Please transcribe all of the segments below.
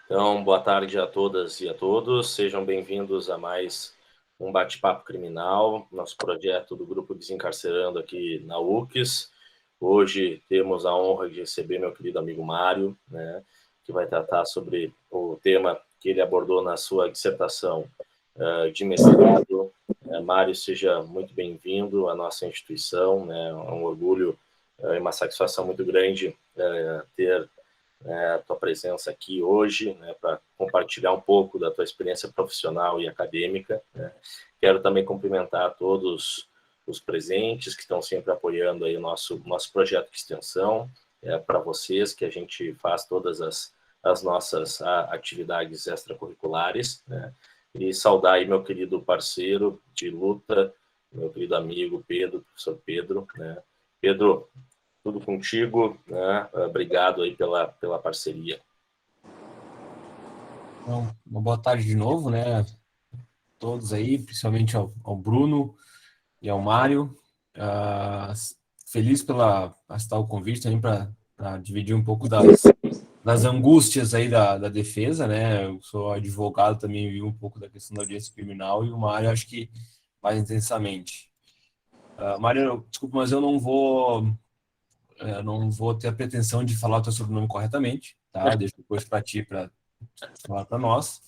Então, boa tarde a todas e a todos. Sejam bem-vindos a mais um bate-papo criminal, nosso projeto do Grupo Desencarcerando aqui na UFCS. Hoje temos a honra de receber meu querido amigo Mário, né, que vai tratar sobre o tema que ele abordou na sua dissertação de mestrado. Mário, seja muito bem-vindo à nossa instituição, né, é um orgulho e uma satisfação muito grande ter a tua presença aqui hoje, né, para compartilhar um pouco da tua experiência profissional e acadêmica, né. Quero também cumprimentar todos os presentes que estão sempre apoiando aí o nosso projeto de extensão, para vocês que a gente faz todas as nossas atividades extracurriculares, né, e saudar aí meu querido parceiro de luta, meu querido amigo Pedro, professor Pedro, né. Pedro, tudo contigo, né? Obrigado aí pela parceria. Então, uma boa tarde de novo, né? Todos aí, principalmente ao Bruno e ao Mário. Feliz pela aceitar o convite também para dividir um pouco das angústias aí da defesa, né? Eu sou advogado, também vi um pouco da questão da audiência criminal e o Mário acho que mais intensamente. Mário, desculpa, mas eu não vou ter a pretensão de falar o teu sobrenome corretamente, tá? Deixo depois para ti, para falar para nós.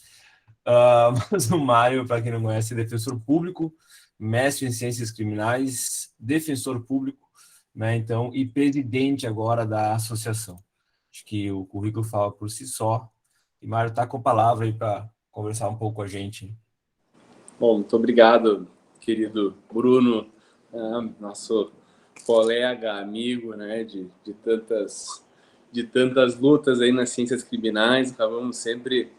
Mas o Mário, para quem não conhece, é defensor público, mestre em ciências criminais, defensor público, né? Então, e presidente agora da associação. Acho que o currículo fala por si só. E Mário está com a palavra aí para conversar um pouco com a gente. Bom, muito obrigado, querido Bruno, nosso colega, amigo, né, de tantas lutas aí nas ciências criminais. Acabamos sempre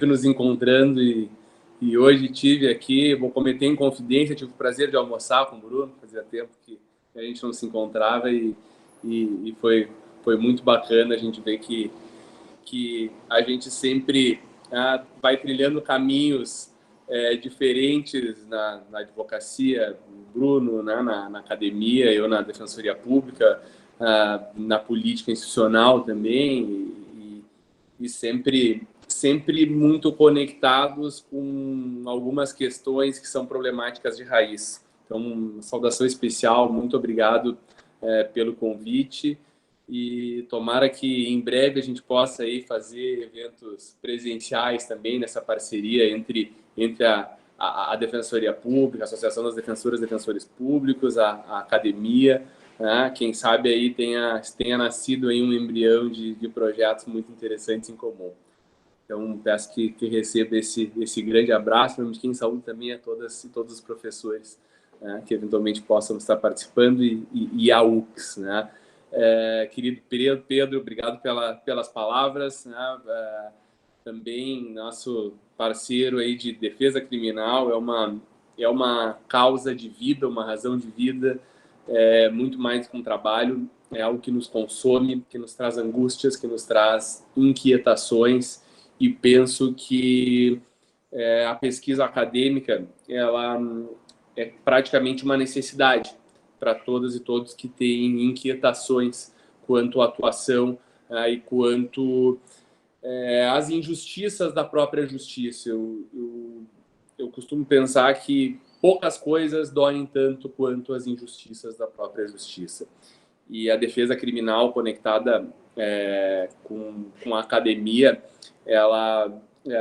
nos encontrando e hoje tive aqui, vou cometer em confidência, tive o prazer de almoçar com o Bruno, fazia tempo que a gente não se encontrava e foi muito bacana a gente ver que a gente sempre vai trilhando caminhos diferentes na advocacia, o Bruno, né, na academia, eu na defensoria pública, na política institucional também, e sempre muito conectados com algumas questões que são problemáticas de raiz. Então, uma saudação especial, muito obrigado pelo convite, e tomara que em breve a gente possa aí fazer eventos presenciais também nessa parceria entre a Defensoria Pública, a Associação das Defensoras e Defensores Públicos, a academia, né? Quem sabe aí tenha nascido aí um embrião de projetos muito interessantes em comum. Então, peço que receba esse grande abraço, de quem saúde também a todas e todos os professores, né, que eventualmente possam estar participando, e a UFCS, né? Querido Pedro, obrigado pelas palavras, né? Também nosso parceiro aí de defesa criminal, é uma causa de vida, uma razão de vida, muito mais que um trabalho, é algo que nos consome, que nos traz angústias, que nos traz inquietações, e penso que a pesquisa acadêmica ela é praticamente uma necessidade para todas e todos que têm inquietações quanto à atuação e quanto às injustiças da própria justiça. Eu costumo pensar que poucas coisas doem tanto quanto as injustiças da própria justiça. E a defesa criminal conectada com a academia, ela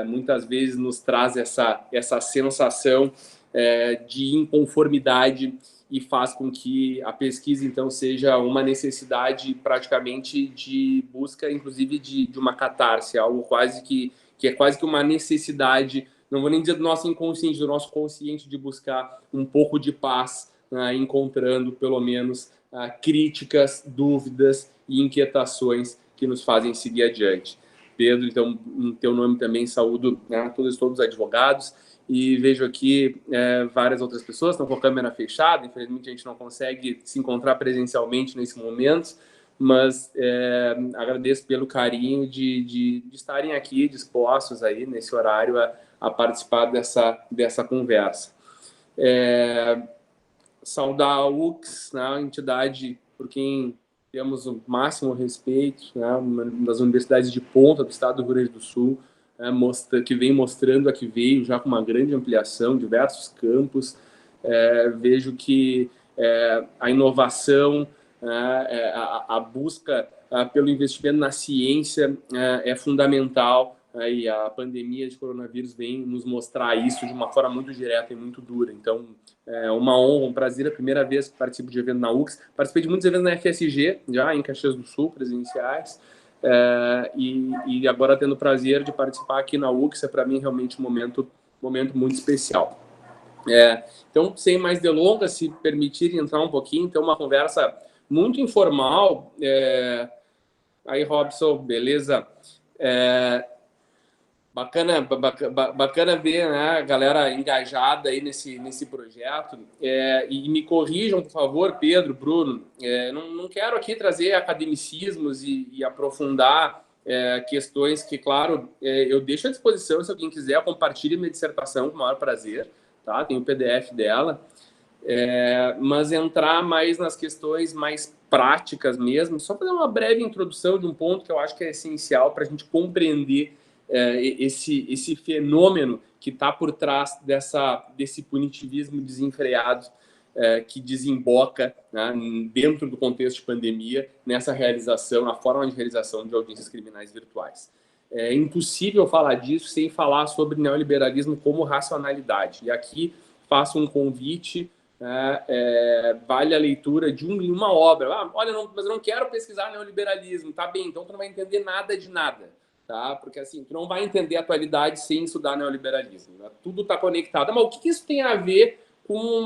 muitas vezes nos traz essa sensação de inconformidade, e faz com que a pesquisa, então, seja uma necessidade praticamente de busca, inclusive, de uma catarse, algo quase que é quase que uma necessidade, não vou nem dizer do nosso inconsciente, do nosso consciente, de buscar um pouco de paz, encontrando, pelo menos, críticas, dúvidas e inquietações que nos fazem seguir adiante. Pedro, então, em teu nome também saúdo, né, todos os advogados, e vejo aqui várias outras pessoas estão com a câmera fechada. Infelizmente a gente não consegue se encontrar presencialmente nesse momento, mas agradeço pelo carinho de estarem aqui dispostos aí nesse horário a participar dessa conversa. Saudar a UFCS, né, a entidade por quem temos o máximo respeito, né? Uma das universidades de ponta do estado do Rio Grande do Sul, que vem mostrando a que veio já com uma grande ampliação, diversos campos. Vejo que a inovação, a busca pelo investimento na ciência é fundamental, e a pandemia de coronavírus vem nos mostrar isso de uma forma muito direta e muito dura. Então, é uma honra, um prazer, a primeira vez que participo de evento na UX. Participei de muitos eventos na FSG, já em Caxias do Sul, presenciais, e agora tendo o prazer de participar aqui na UX, para mim realmente um momento muito especial. Então, sem mais delongas, se permitirem entrar um pouquinho, então uma conversa muito informal. Aí, Robson, beleza? Bacana ver, né, a galera engajada aí nesse projeto. E me corrijam, por favor, Pedro, Bruno. Não quero aqui trazer academicismos e aprofundar questões que, claro, eu deixo à disposição. Se alguém quiser, compartilhe minha dissertação com o maior prazer. Tá? Tem o PDF dela. Mas entrar mais nas questões mais práticas mesmo, só fazer uma breve introdução de um ponto que eu acho que é essencial para a gente compreender esse fenômeno que está por trás desse punitivismo desenfreado que desemboca, né, dentro do contexto de pandemia, nessa realização, na forma de realização de audiências criminais virtuais. É impossível falar disso sem falar sobre neoliberalismo como racionalidade. E aqui faço um convite, vale a leitura de uma obra. Mas eu não quero pesquisar neoliberalismo. Tá bem, então tu não vai entender nada de nada. Tá? Porque assim, tu não vai entender a atualidade sem estudar neoliberalismo. Né? Tudo está conectado. Mas o que isso tem a ver com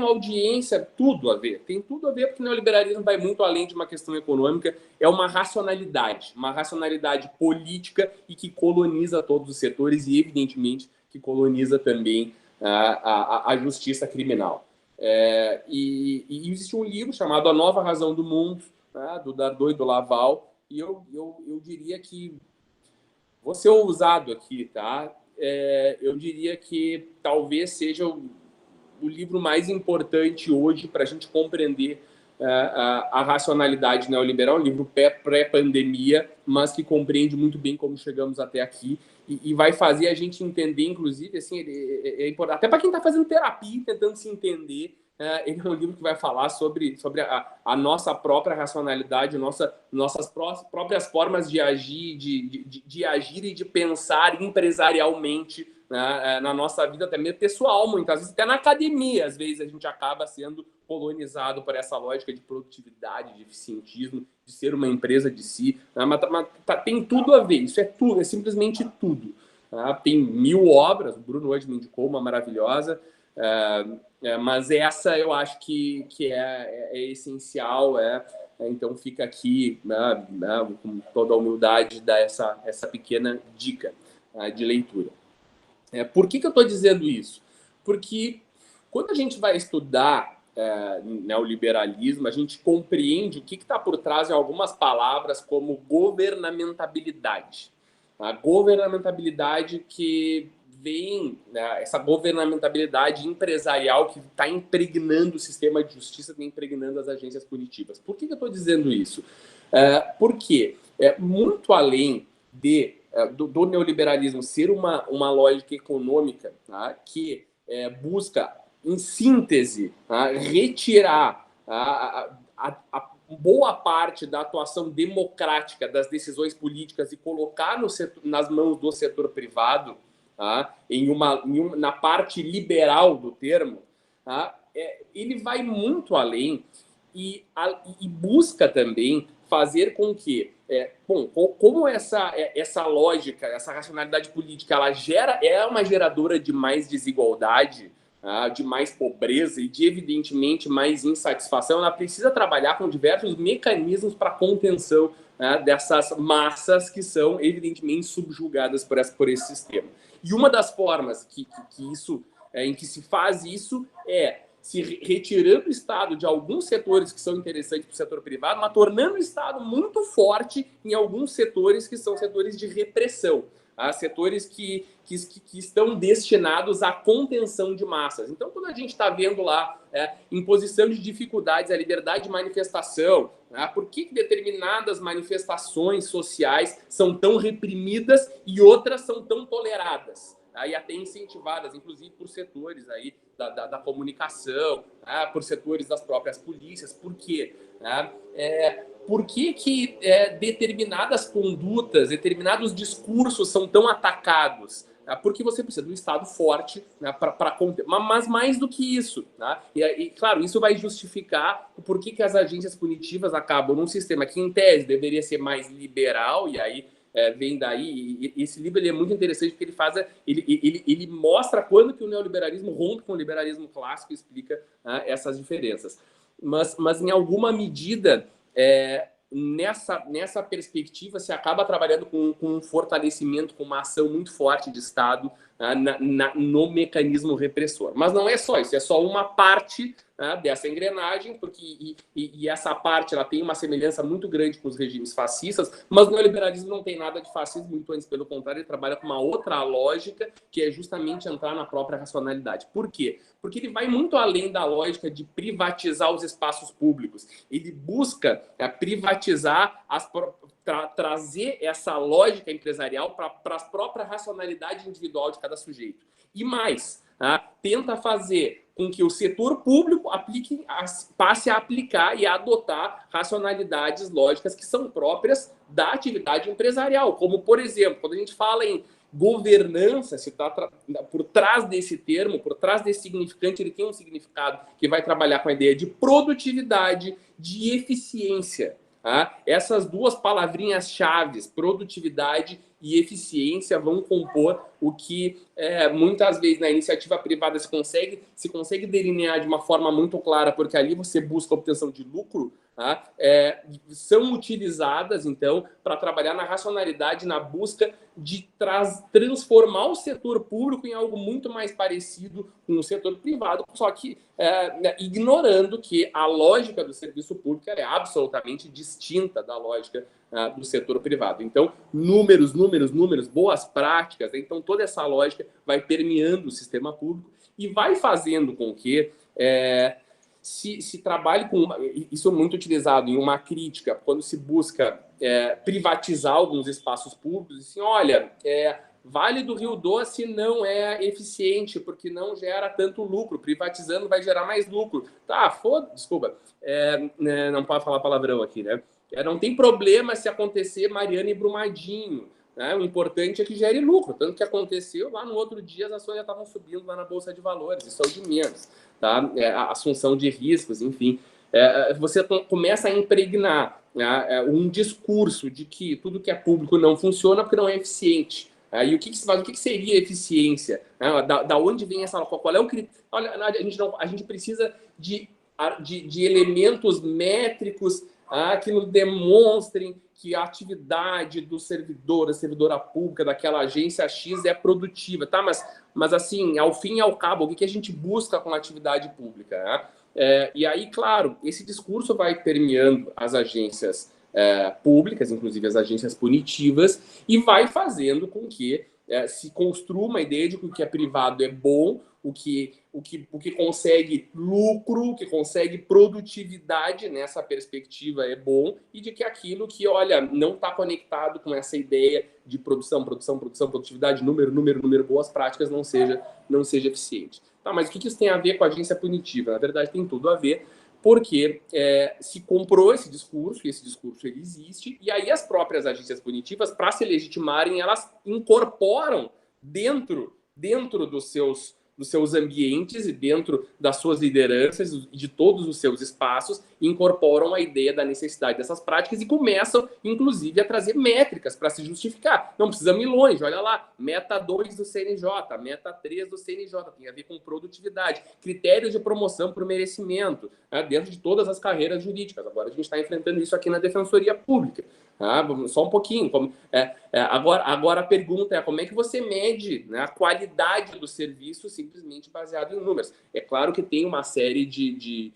audiência? Tudo a ver. Tem tudo a ver, porque o neoliberalismo vai muito além de uma questão econômica. É uma racionalidade política e que coloniza todos os setores e, evidentemente, que coloniza também a justiça criminal. E existe um livro chamado A Nova Razão do Mundo, né, do Dardot e do Laval, e eu diria que, vou ser ousado aqui, tá? Eu diria que talvez seja o livro mais importante hoje para a gente compreender a racionalidade neoliberal, um livro pré-pandemia, mas que compreende muito bem como chegamos até aqui e vai fazer a gente entender, inclusive, assim, é importante, até para quem está fazendo terapia, tentando se entender. Ele é um livro que vai falar sobre a nossa própria racionalidade, nossas próprias formas de agir, de agir e de pensar empresarialmente, né, na nossa vida, até mesmo pessoal, muitas vezes, até na academia, às vezes a gente acaba sendo colonizado por essa lógica de produtividade, de eficientismo, de ser uma empresa de si, né, mas tem tudo a ver, isso é tudo, é simplesmente tudo. Tem 1000 obras, o Bruno hoje me indicou uma maravilhosa, mas essa eu acho que é essencial, então fica aqui, com toda a humildade, dar essa pequena dica de leitura. Por que eu estou dizendo isso? Porque quando a gente vai estudar neoliberalismo, a gente compreende o que está por trás de algumas palavras como governamentabilidade. A governamentabilidade que vem, né, essa governamentabilidade empresarial que está impregnando o sistema de justiça, está impregnando as agências punitivas. Por que eu estou dizendo isso? Porque muito além do neoliberalismo ser uma lógica econômica, tá, que busca, em síntese, retirar a boa parte da atuação democrática das decisões políticas e colocar nas mãos do setor privado, na parte liberal do termo, ele vai muito além e busca também fazer com que, como essa lógica, essa racionalidade política, ela é uma geradora de mais desigualdade, de mais pobreza e de, evidentemente, mais insatisfação, ela precisa trabalhar com diversos mecanismos para contenção dessas massas que são, evidentemente, subjugadas por esse sistema. E uma das formas em que se faz isso é se retirando o Estado de alguns setores que são interessantes para o setor privado, mas tornando o Estado muito forte em alguns setores que são setores de repressão. setores que estão destinados à contenção de massas. Então, quando a gente está vendo lá imposição de dificuldades à liberdade de manifestação, por que determinadas manifestações sociais são tão reprimidas e outras são tão toleradas? E até incentivadas, inclusive, por setores aí da comunicação, por setores das próprias polícias. Por quê? Por que determinadas condutas, determinados discursos são tão atacados? Porque você precisa de um Estado forte, né, para conter. Mas mais do que isso, né? E, claro, isso vai justificar o porquê que as agências punitivas acabam num sistema que, em tese, deveria ser mais liberal, e aí vem daí. E esse livro ele é muito interessante porque ele mostra quando que o neoliberalismo rompe com o liberalismo clássico e explica essas diferenças. Mas em alguma medida, nessa perspectiva, se acaba trabalhando com um fortalecimento, com uma ação muito forte de Estado no mecanismo repressor. Mas não é só isso, é só uma parte dessa engrenagem, porque essa parte ela tem uma semelhança muito grande com os regimes fascistas, mas o neoliberalismo não tem nada de fascismo, muito antes, pelo contrário, ele trabalha com uma outra lógica, que é justamente entrar na própria racionalidade. Por quê? Porque ele vai muito além da lógica de privatizar os espaços públicos. Ele busca privatizar trazer essa lógica empresarial para a própria racionalidade individual de cada sujeito. E mais, tenta fazer com que o setor público passe a aplicar e a adotar racionalidades lógicas que são próprias da atividade empresarial. Como, por exemplo, quando a gente fala em governança, se está por trás desse termo, por trás desse significante, ele tem um significado que vai trabalhar com a ideia de produtividade, de eficiência. Essas duas palavrinhas-chave, produtividade e eficiência, vão compor o que muitas vezes na iniciativa privada se consegue delinear de uma forma muito clara, porque ali você busca a obtenção de lucro, são utilizadas, então, para trabalhar na racionalidade, na busca de transformar o setor público em algo muito mais parecido com o setor privado, só que ignorando que a lógica do serviço público é absolutamente distinta da lógica do setor privado. Então, números, boas práticas, então toda essa lógica vai permeando o sistema público e vai fazendo com que se trabalhe com... Isso é muito utilizado em uma crítica, quando se busca privatizar alguns espaços públicos, assim, olha, Vale do Rio Doce não é eficiente porque não gera tanto lucro, privatizando vai gerar mais lucro. Tá, desculpa, não pode falar palavrão aqui, né? Não tem problema se acontecer Mariana e Brumadinho, né? O importante é que gere lucro, tanto que aconteceu lá no outro dia as ações já estavam subindo lá na Bolsa de Valores, isso é o de menos, tá? A assunção de riscos, enfim. Você começa a impregnar um discurso de que tudo que é público não funciona porque não é eficiente. E o que seria eficiência? Da onde vem essa... Qual é o critério? Olha, a gente precisa de elementos métricos que nos demonstrem que a atividade do servidor, da servidora pública, daquela agência X é produtiva. Tá? Mas assim, ao fim e ao cabo, o que a gente busca com a atividade pública? E aí, claro, esse discurso vai permeando as agências públicas, inclusive as agências punitivas, e vai fazendo com que se construa uma ideia de que o que é privado é bom, o que consegue lucro, o que consegue produtividade nessa perspectiva é bom, e de que aquilo que, olha, não está conectado com essa ideia de produção, produtividade, número, boas práticas, não seja eficiente. Tá, mas o que isso tem a ver com a agência punitiva? Na verdade, tem tudo a ver, porque se comprou esse discurso, e esse discurso ele existe, e aí as próprias agências punitivas, para se legitimarem, elas incorporam dentro dos seus ambientes e dentro das suas lideranças e de todos os seus espaços, incorporam a ideia da necessidade dessas práticas e começam, inclusive, a trazer métricas para se justificar. Não precisamos ir longe, olha lá, meta 2 do CNJ, meta 3 do CNJ, tem a ver com produtividade, critérios de promoção por merecimento, dentro de todas as carreiras jurídicas. Agora a gente está enfrentando isso aqui na Defensoria Pública. Só um pouquinho. Agora a pergunta é como é que você mede, né, a qualidade do serviço simplesmente baseado em números. É claro que tem uma série de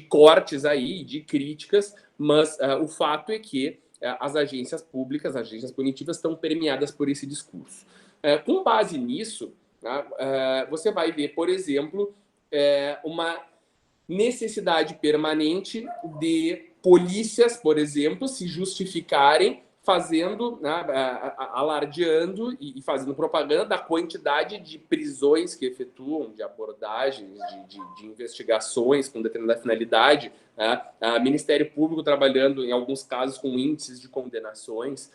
cortes aí, de críticas, mas o fato é que as agências públicas, as agências punitivas estão permeadas por esse discurso. Com base nisso, você vai ver, por exemplo, uma necessidade permanente de polícias, por exemplo, se justificarem fazendo, alardeando e fazendo propaganda da quantidade de prisões que efetuam, de abordagens, de investigações com determinada finalidade, Ministério Público trabalhando, em alguns casos, com índices de condenações,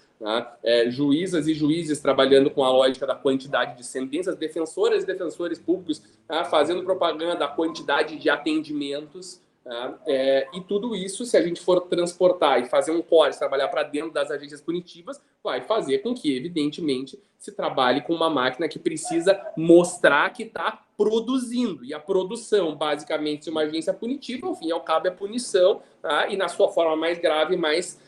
juízas e juízes trabalhando com a lógica da quantidade de sentenças, defensoras e defensores públicos fazendo propaganda da quantidade de atendimentos. E tudo isso, se a gente for transportar e fazer um corte, trabalhar para dentro das agências punitivas, vai fazer com que, evidentemente, se trabalhe com uma máquina que precisa mostrar que está produzindo. E a produção, basicamente, de uma agência punitiva, ao fim e ao cabo, é punição, e na sua forma mais grave mais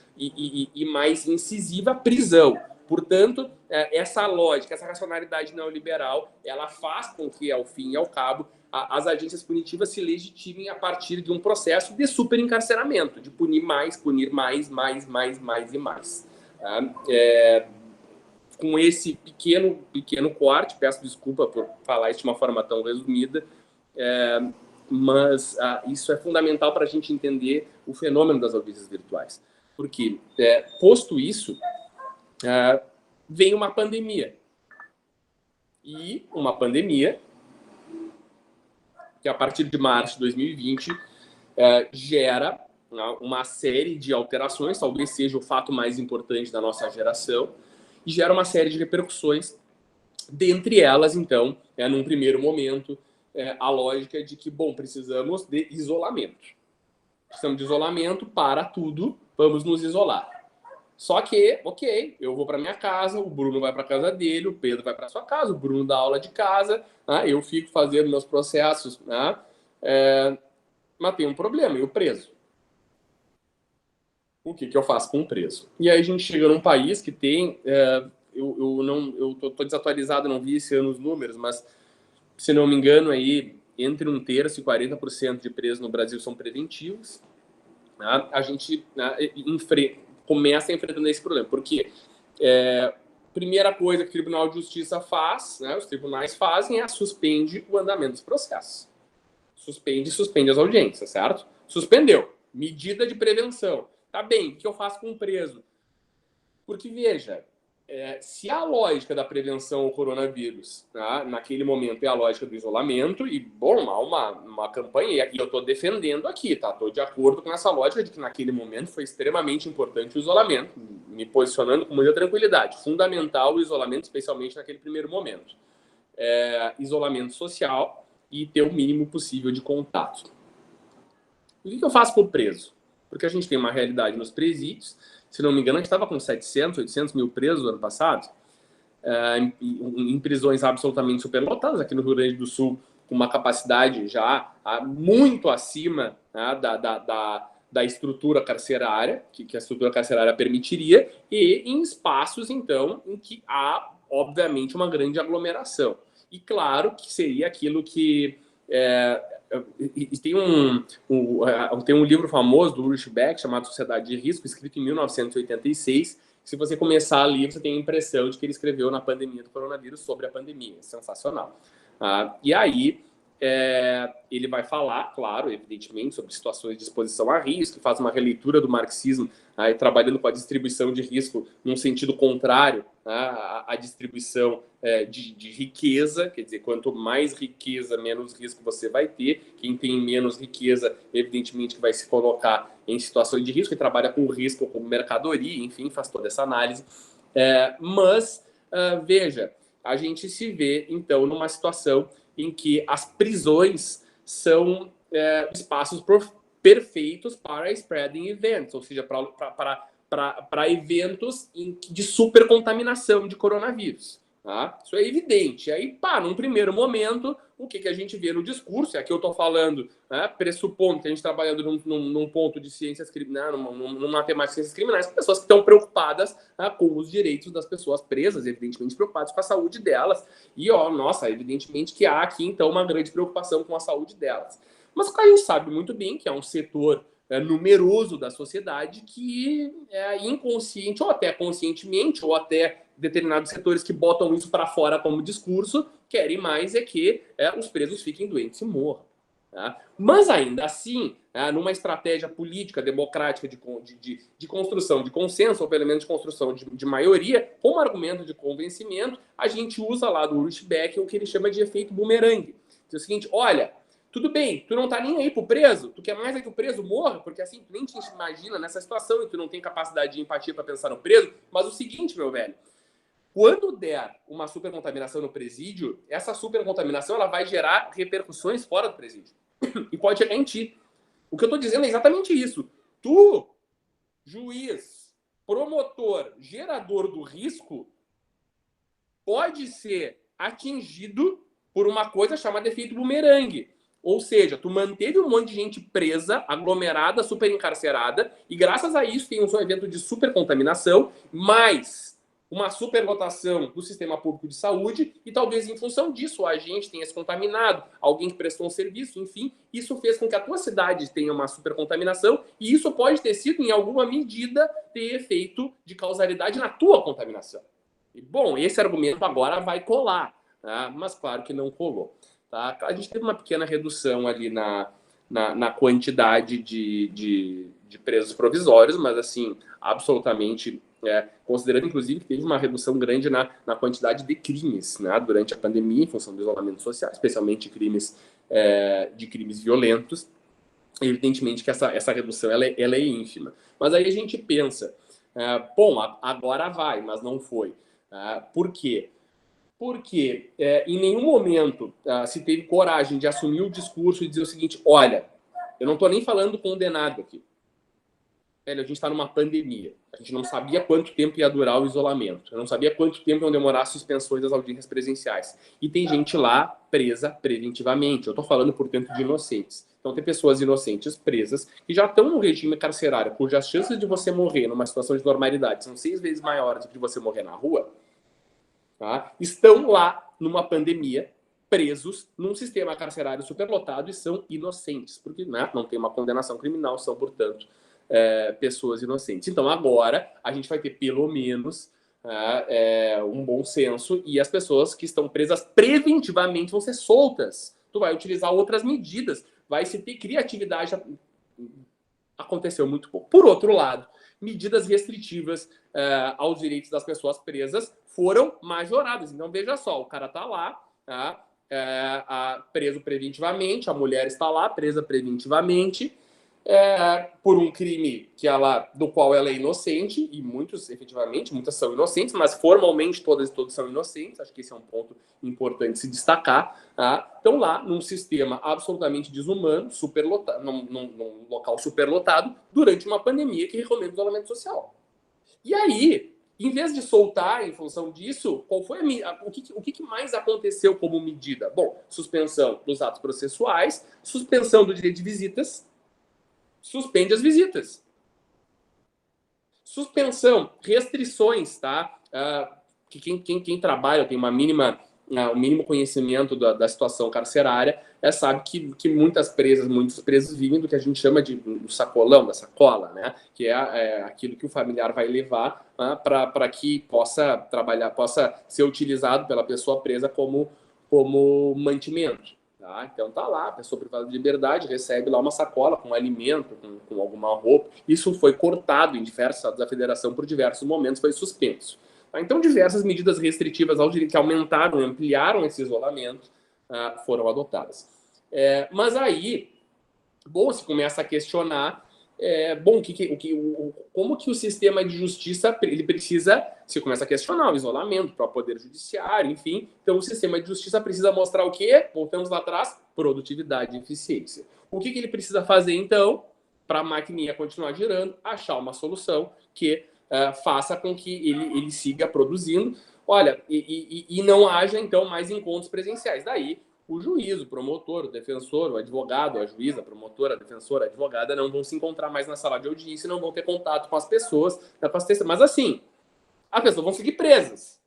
incisiva, prisão. Portanto, essa lógica, essa racionalidade neoliberal, ela faz com que, ao fim e ao cabo, as agências punitivas se legitimem a partir de um processo de superencarceramento, de punir mais e mais. Com esse pequeno corte, peço desculpa por falar isso de uma forma tão resumida, mas isso é fundamental para a gente entender o fenômeno das audiências virtuais. Porque, posto isso, vem uma pandemia. E uma pandemia que, a partir de março de 2020, gera uma série de alterações, talvez seja o fato mais importante da nossa geração, e gera uma série de repercussões, dentre elas, então, num primeiro momento, a lógica de que, precisamos de isolamento. Precisamos de isolamento para tudo, vamos nos isolar. Só que, eu vou para minha casa, o Bruno vai para a casa dele, o Pedro vai para sua casa, o Bruno dá aula de casa, eu fico fazendo meus processos, mas tem um problema, eu preso. O que eu faço com o preso? E aí a gente chega num país que tem, eu tô desatualizado, não vi esse ano os números, mas, se não me engano, aí, entre 1/3 e 40% de presos no Brasil são preventivos. A gente começa enfrentando esse problema. Porque primeira coisa que o Tribunal de Justiça faz, os tribunais fazem, suspende o andamento dos processos. Suspende as audiências, certo? Suspendeu. Medida de prevenção. Tá bem, o que eu faço com o preso? Porque, veja, se a lógica da prevenção ao coronavírus, naquele momento, é a lógica do isolamento, e, há uma campanha, e eu estou defendendo aqui, tá? Estou de acordo com essa lógica de que, naquele momento, foi extremamente importante o isolamento, me posicionando com muita tranquilidade. Fundamental o isolamento, especialmente naquele primeiro momento. Isolamento social e ter o mínimo possível de contato. O que eu faço com o preso? Porque a gente tem uma realidade nos presídios. Se não me engano, a gente estava com 700, 800 mil presos no ano passado, em prisões absolutamente superlotadas, aqui no Rio Grande do Sul, com uma capacidade já muito acima da estrutura carcerária, que a estrutura carcerária permitiria, e em espaços, então, em que há, obviamente, uma grande aglomeração. E claro que seria aquilo que... tem um livro famoso do Ulrich Beck chamado Sociedade de Risco, escrito em 1986. Se você começar a ler, você tem a impressão de que ele escreveu na pandemia do coronavírus sobre a pandemia. Sensacional. E aí ele vai falar, claro, evidentemente, sobre situações de exposição a risco, faz uma releitura do marxismo, trabalhando com a distribuição de risco num sentido contrário à distribuição de riqueza, quer dizer, quanto mais riqueza, menos risco você vai ter. Quem tem menos riqueza, evidentemente, que vai se colocar em situações de risco, e trabalha com o risco como mercadoria, enfim, faz toda essa análise. Mas, veja, a gente se vê, então, numa situação em que as prisões são espaços perfeitos para spreading events, ou seja, para eventos de supercontaminação de coronavírus. Tá? Isso é evidente. Aí, num primeiro momento, o que a gente vê no discurso, e aqui eu estou falando, pressupondo que a gente trabalhando num ponto de ciências criminais, numa temática de ciências criminais, pessoas que estão preocupadas com os direitos das pessoas presas, evidentemente preocupadas com a saúde delas. E, evidentemente que há aqui, então, uma grande preocupação com a saúde delas. Mas a gente sabe muito bem que é um setor numeroso da sociedade que é inconsciente, ou até conscientemente, ou até determinados setores que botam isso para fora como discurso, querem mais que os presos fiquem doentes e morram. Tá? Mas ainda assim, numa estratégia política, democrática de construção de consenso, ou pelo menos de construção de maioria, como argumento de convencimento, a gente usa lá do Ulrich Beck o que ele chama de efeito bumerangue. Que é o seguinte, olha, tudo bem, tu não tá nem aí pro preso, tu quer mais que o preso morra, porque assim, tu nem te imagina nessa situação e tu não tem capacidade de empatia para pensar no preso, mas o seguinte, meu velho, quando der uma supercontaminação no presídio, essa supercontaminação ela vai gerar repercussões fora do presídio. E pode chegar em ti. O que eu tô dizendo é exatamente isso. Tu, juiz, promotor, gerador do risco, pode ser atingido por uma coisa chamada efeito bumerangue. Ou seja, tu manteve um monte de gente presa, aglomerada, super encarcerada, e graças a isso tem um evento de supercontaminação, mais uma superlotação do sistema público de saúde, e talvez em função disso a gente tenha se contaminado, alguém que prestou um serviço, enfim, isso fez com que a tua cidade tenha uma supercontaminação, e isso pode ter sido, em alguma medida, ter efeito de causalidade na tua contaminação. E, bom, esse argumento agora vai colar, tá? Mas claro que não colou. Tá? A gente teve uma pequena redução ali na quantidade de presos provisórios, mas assim, absolutamente, considerando inclusive que teve uma redução grande na quantidade de crimes, né, durante a pandemia, em função do isolamento social, especialmente crimes violentos. Evidentemente que essa redução ela é ínfima. Mas aí a gente pensa, bom, agora vai, mas não foi. Por quê? Porque em nenhum momento se teve coragem de assumir o discurso e dizer o seguinte, olha, eu não estou nem falando condenado aqui. Velho, a gente está numa pandemia. A gente não sabia quanto tempo ia durar o isolamento. Eu não sabia quanto tempo iam demorar as suspensões das audiências presenciais. E tem gente lá presa preventivamente. Eu estou falando, portanto, de inocentes. Então tem pessoas inocentes presas que já estão no regime carcerário, cujas chances de você morrer numa situação de normalidade são 6 vezes maiores do que de você morrer na rua. Tá? Estão lá numa pandemia, presos num sistema carcerário superlotado e são inocentes, porque não tem uma condenação criminal, são, portanto, pessoas inocentes. Então, agora, a gente vai ter, pelo menos, um bom senso e as pessoas que estão presas preventivamente vão ser soltas. Tu vai utilizar outras medidas, vai se ter criatividade. Aconteceu muito pouco. Por outro lado, medidas restritivas aos direitos das pessoas presas foram majoradas. Então, veja só, o cara está lá, preso preventivamente, a mulher está lá, presa preventivamente, por um crime do qual ela é inocente, e muitas são inocentes, mas formalmente todos são inocentes, acho que esse é um ponto importante se destacar. Estão lá num sistema absolutamente desumano, superlotado, num local superlotado, durante uma pandemia que recomenda o isolamento social. E aí, em vez de soltar em função disso, qual foi o que mais aconteceu como medida? Bom, suspensão dos atos processuais, suspensão do direito de visitas, suspende as visitas. Suspensão, restrições, tá? Que quem trabalha tem um mínimo conhecimento da situação carcerária, sabe que muitos presos vivem do que a gente chama do sacolão, da sacola, né? Que é aquilo que o familiar vai levar para que possa trabalhar, possa ser utilizado pela pessoa presa como mantimento. Tá? Então tá lá, a pessoa privada de liberdade recebe lá uma sacola com alimento, com alguma roupa. Isso foi cortado em diversos estados da federação por diversos momentos, foi suspenso. Tá? Então diversas medidas restritivas ao direito que aumentaram e ampliaram esse isolamento foram adotadas. Mas aí, bom, se começa a questionar como que o sistema de justiça ele precisa, se começa a questionar o isolamento para o poder judiciário, enfim, então o sistema de justiça precisa mostrar o quê? Voltamos lá atrás, produtividade e eficiência. O que ele precisa fazer então para a maquininha continuar girando? Achar uma solução que faça com que ele siga produzindo, olha, e não haja então mais encontros presenciais. Daí o juiz, o promotor, o defensor, o advogado, a juíza, a promotora, a defensora, a advogada não vão se encontrar mais na sala de audiência e não vão ter contato com as pessoas. Mas assim, as pessoas vão seguir presas.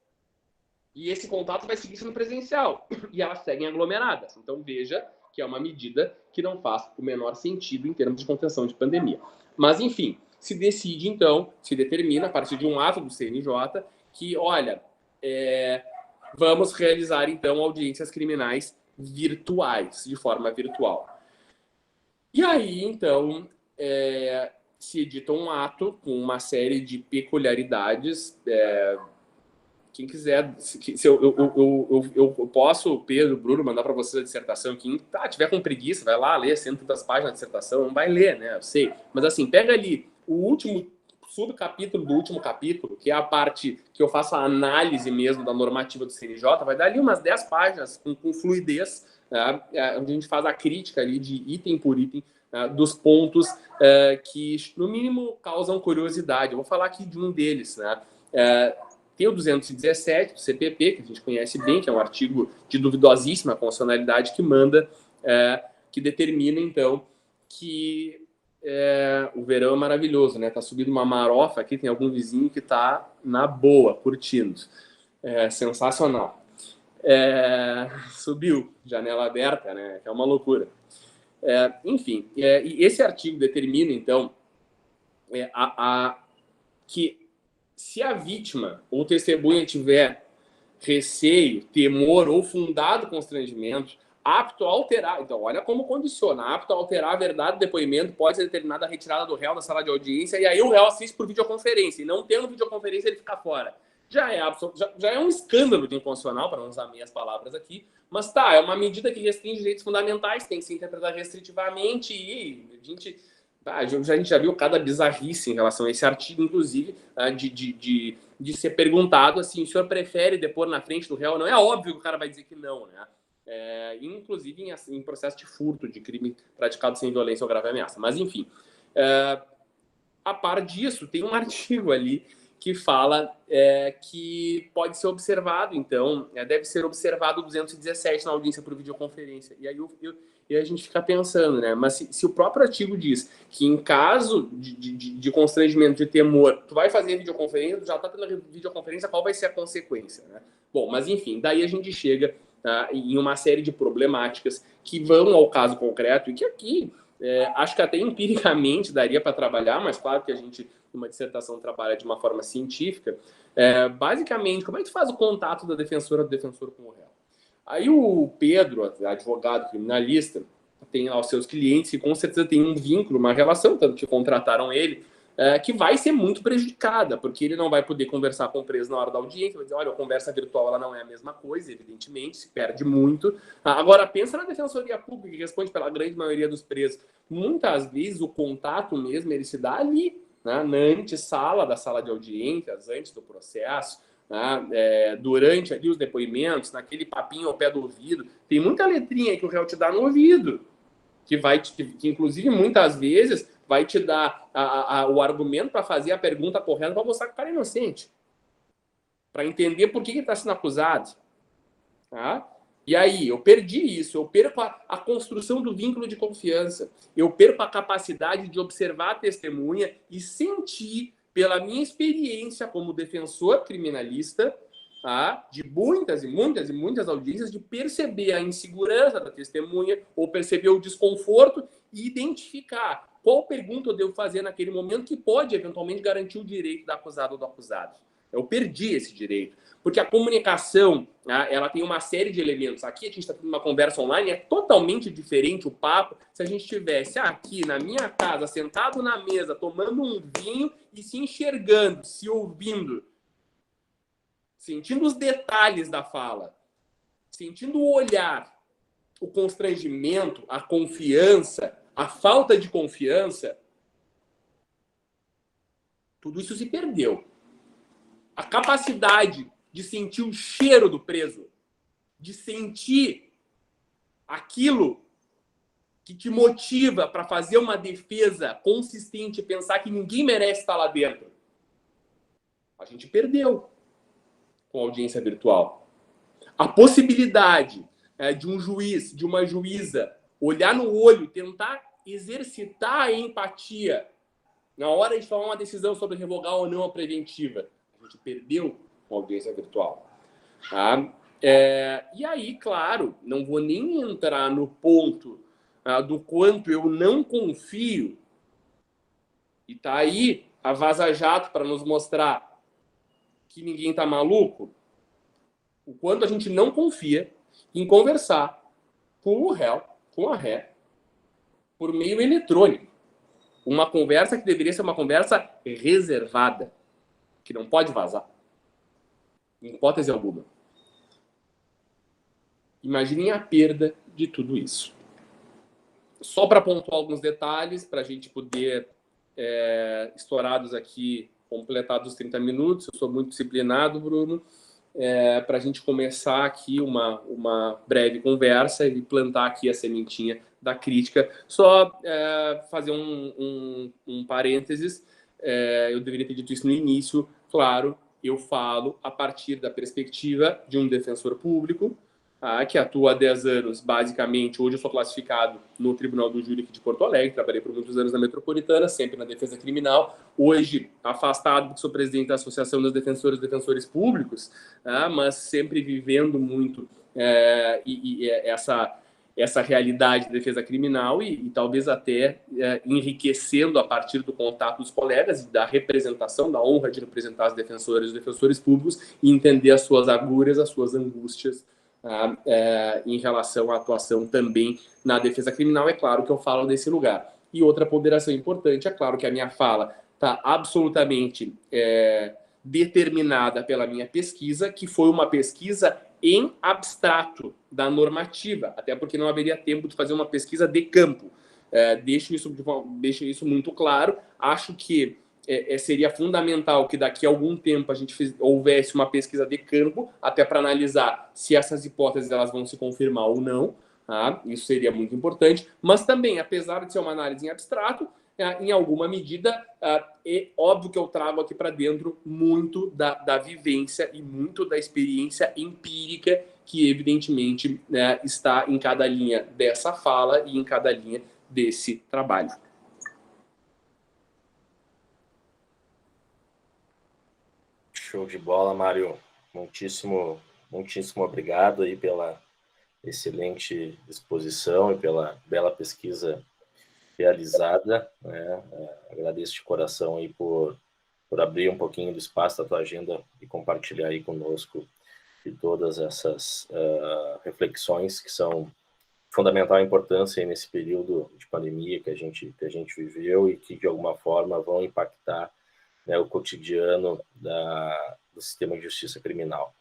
E esse contato vai seguir sendo presencial. E elas seguem aglomeradas. Então veja que é uma medida que não faz o menor sentido em termos de contenção de pandemia. Mas, enfim, se decide, então, se determina, a partir de um ato do CNJ, que, olha, vamos realizar, então, audiências criminais virtuais, de forma virtual. E aí, então, se edita um ato com uma série de peculiaridades. Quem quiser, se eu posso, Pedro, Bruno, mandar para vocês a dissertação. Quem tiver com preguiça, vai lá ler 100 páginas de dissertação, não vai ler, né? Eu sei. Mas assim, pega ali o último subcapítulo do último capítulo, que é a parte que eu faço a análise mesmo da normativa do CNJ, vai dar ali umas 10 páginas com fluidez, né? Onde a gente faz a crítica ali de item por item, dos pontos que, no mínimo, causam curiosidade. Eu vou falar aqui de um deles, né? Tem o 217 do CPP, que a gente conhece bem, que é um artigo de duvidosíssima constitucionalidade que manda, que determina, então, que o verão é maravilhoso, né? Tá subindo uma marofa aqui, tem algum vizinho que tá na boa, curtindo. Sensacional. Subiu, janela aberta, né? É uma loucura. Enfim, e esse artigo determina, então, que se a vítima ou testemunha tiver receio, temor ou fundado constrangimento, apto a alterar, então olha como condiciona, apto a alterar a verdade do depoimento, pode ser determinada a retirada do réu da sala de audiência, e aí o réu assiste por videoconferência, e não tendo videoconferência ele fica fora. Já é um escândalo de inconstitucional, para não usar minhas palavras aqui, mas é uma medida que restringe direitos fundamentais, tem que se interpretar restritivamente, e a gente já viu cada bizarrice em relação a esse artigo, inclusive, de ser perguntado assim, o senhor prefere depor na frente do réu? Não é óbvio que o cara vai dizer que não, né? Inclusive em processo de furto, de crime praticado sem violência ou grave ameaça. Mas, enfim, a par disso, tem um artigo ali que fala que pode ser observado, então, deve ser observado o 217 na audiência por videoconferência. E aí e a gente fica pensando, né? Mas se o próprio artigo diz que em caso de constrangimento, de temor, tu vai fazer videoconferência, tu já tá pela videoconferência, qual vai ser a consequência, né? Bom, mas enfim, daí a gente chega em uma série de problemáticas que vão ao caso concreto e que aqui, acho que até empiricamente daria para trabalhar, mas claro que a gente, numa dissertação, trabalha de uma forma científica. Basicamente, como é que tu faz o contato da defensora do defensor com o réu? Aí o Pedro, advogado criminalista, tem lá os seus clientes que com certeza tem um vínculo, uma relação, tanto que contrataram ele, que vai ser muito prejudicada, porque ele não vai poder conversar com o preso na hora da audiência, vai dizer, olha, a conversa virtual ela não é a mesma coisa, evidentemente, se perde muito. Agora, pensa na defensoria pública, que responde pela grande maioria dos presos. Muitas vezes o contato mesmo, ele se dá ali, né, na antessala da sala de audiências, antes do processo, durante ali os depoimentos, naquele papinho ao pé do ouvido. Tem muita letrinha que o réu te dá no ouvido, que inclusive muitas vezes vai te dar o argumento para fazer a pergunta correta para mostrar que o cara é inocente, para entender por que ele está sendo acusado. Tá? E aí, eu perdi isso, eu perco a construção do vínculo de confiança, eu perco a capacidade de observar a testemunha e sentir, pela minha experiência como defensor criminalista, de muitas e muitas e muitas audiências, de perceber a insegurança da testemunha ou perceber o desconforto e identificar qual pergunta eu devo fazer naquele momento que pode, eventualmente, garantir o direito da acusada ou do acusado. Eu perdi esse direito. Porque a comunicação, ela tem uma série de elementos. Aqui a gente está tendo uma conversa online, é totalmente diferente o papo se a gente estivesse aqui na minha casa, sentado na mesa, tomando um vinho e se enxergando, se ouvindo, sentindo os detalhes da fala, sentindo o olhar, o constrangimento, a confiança, a falta de confiança. Tudo isso se perdeu. A capacidade de sentir o cheiro do preso, de sentir aquilo que te motiva para fazer uma defesa consistente, pensar que ninguém merece estar lá dentro. A gente perdeu com a audiência virtual. A possibilidade de um juiz, de uma juíza, olhar no olho, tentar exercitar a empatia na hora de tomar uma decisão sobre revogar ou não a preventiva. A gente perdeu com a audiência virtual. Tá? E aí, claro, não vou nem entrar no ponto do quanto eu não confio, e tá aí a Vaza Jato para nos mostrar que ninguém tá maluco, o quanto a gente não confia em conversar com o réu, com a ré, por meio eletrônico. Uma conversa que deveria ser uma conversa reservada, que não pode vazar, em hipótese alguma. Imaginem a perda de tudo isso. Só para pontuar alguns detalhes, para a gente poder, estourados aqui, completar os 30 minutos, eu sou muito disciplinado, Bruno, para a gente começar aqui uma breve conversa e plantar aqui a sementinha da crítica. Só fazer um parênteses, eu deveria ter dito isso no início, claro, eu falo a partir da perspectiva de um defensor público, que atua há 10 anos, basicamente. Hoje eu sou classificado no Tribunal do Júri aqui de Porto Alegre, trabalhei por muitos anos na Metropolitana, sempre na defesa criminal. Hoje, afastado, porque sou presidente da Associação dos Defensores e Defensores Públicos, mas sempre vivendo muito essa realidade de defesa criminal e talvez até enriquecendo a partir do contato dos colegas e da representação, da honra de representar os defensores públicos e entender as suas agúrias, as suas angústias, em relação à atuação também na defesa criminal. É claro que eu falo desse lugar. E outra ponderação importante, é claro que a minha fala está absolutamente determinada pela minha pesquisa, que foi uma pesquisa em abstrato da normativa, até porque não haveria tempo de fazer uma pesquisa de campo. Deixo isso muito claro. Acho que seria fundamental que daqui a algum tempo a gente houvesse uma pesquisa de campo, até para analisar se essas hipóteses elas vão se confirmar ou não. Isso seria muito importante. Mas também, apesar de ser uma análise em abstrato, em alguma medida, é óbvio que eu trago aqui para dentro muito da vivência e muito da experiência empírica que, evidentemente, está em cada linha dessa fala e em cada linha desse trabalho. Show de bola, Mário. Muitíssimo obrigado aí pela excelente exposição e pela bela pesquisa realizada, né? Agradeço de coração aí por abrir um pouquinho do espaço da tua agenda e compartilhar aí conosco de todas essas reflexões que são de fundamental importância aí nesse período de pandemia que a gente viveu e que de alguma forma vão impactar, né, o cotidiano do sistema de justiça criminal.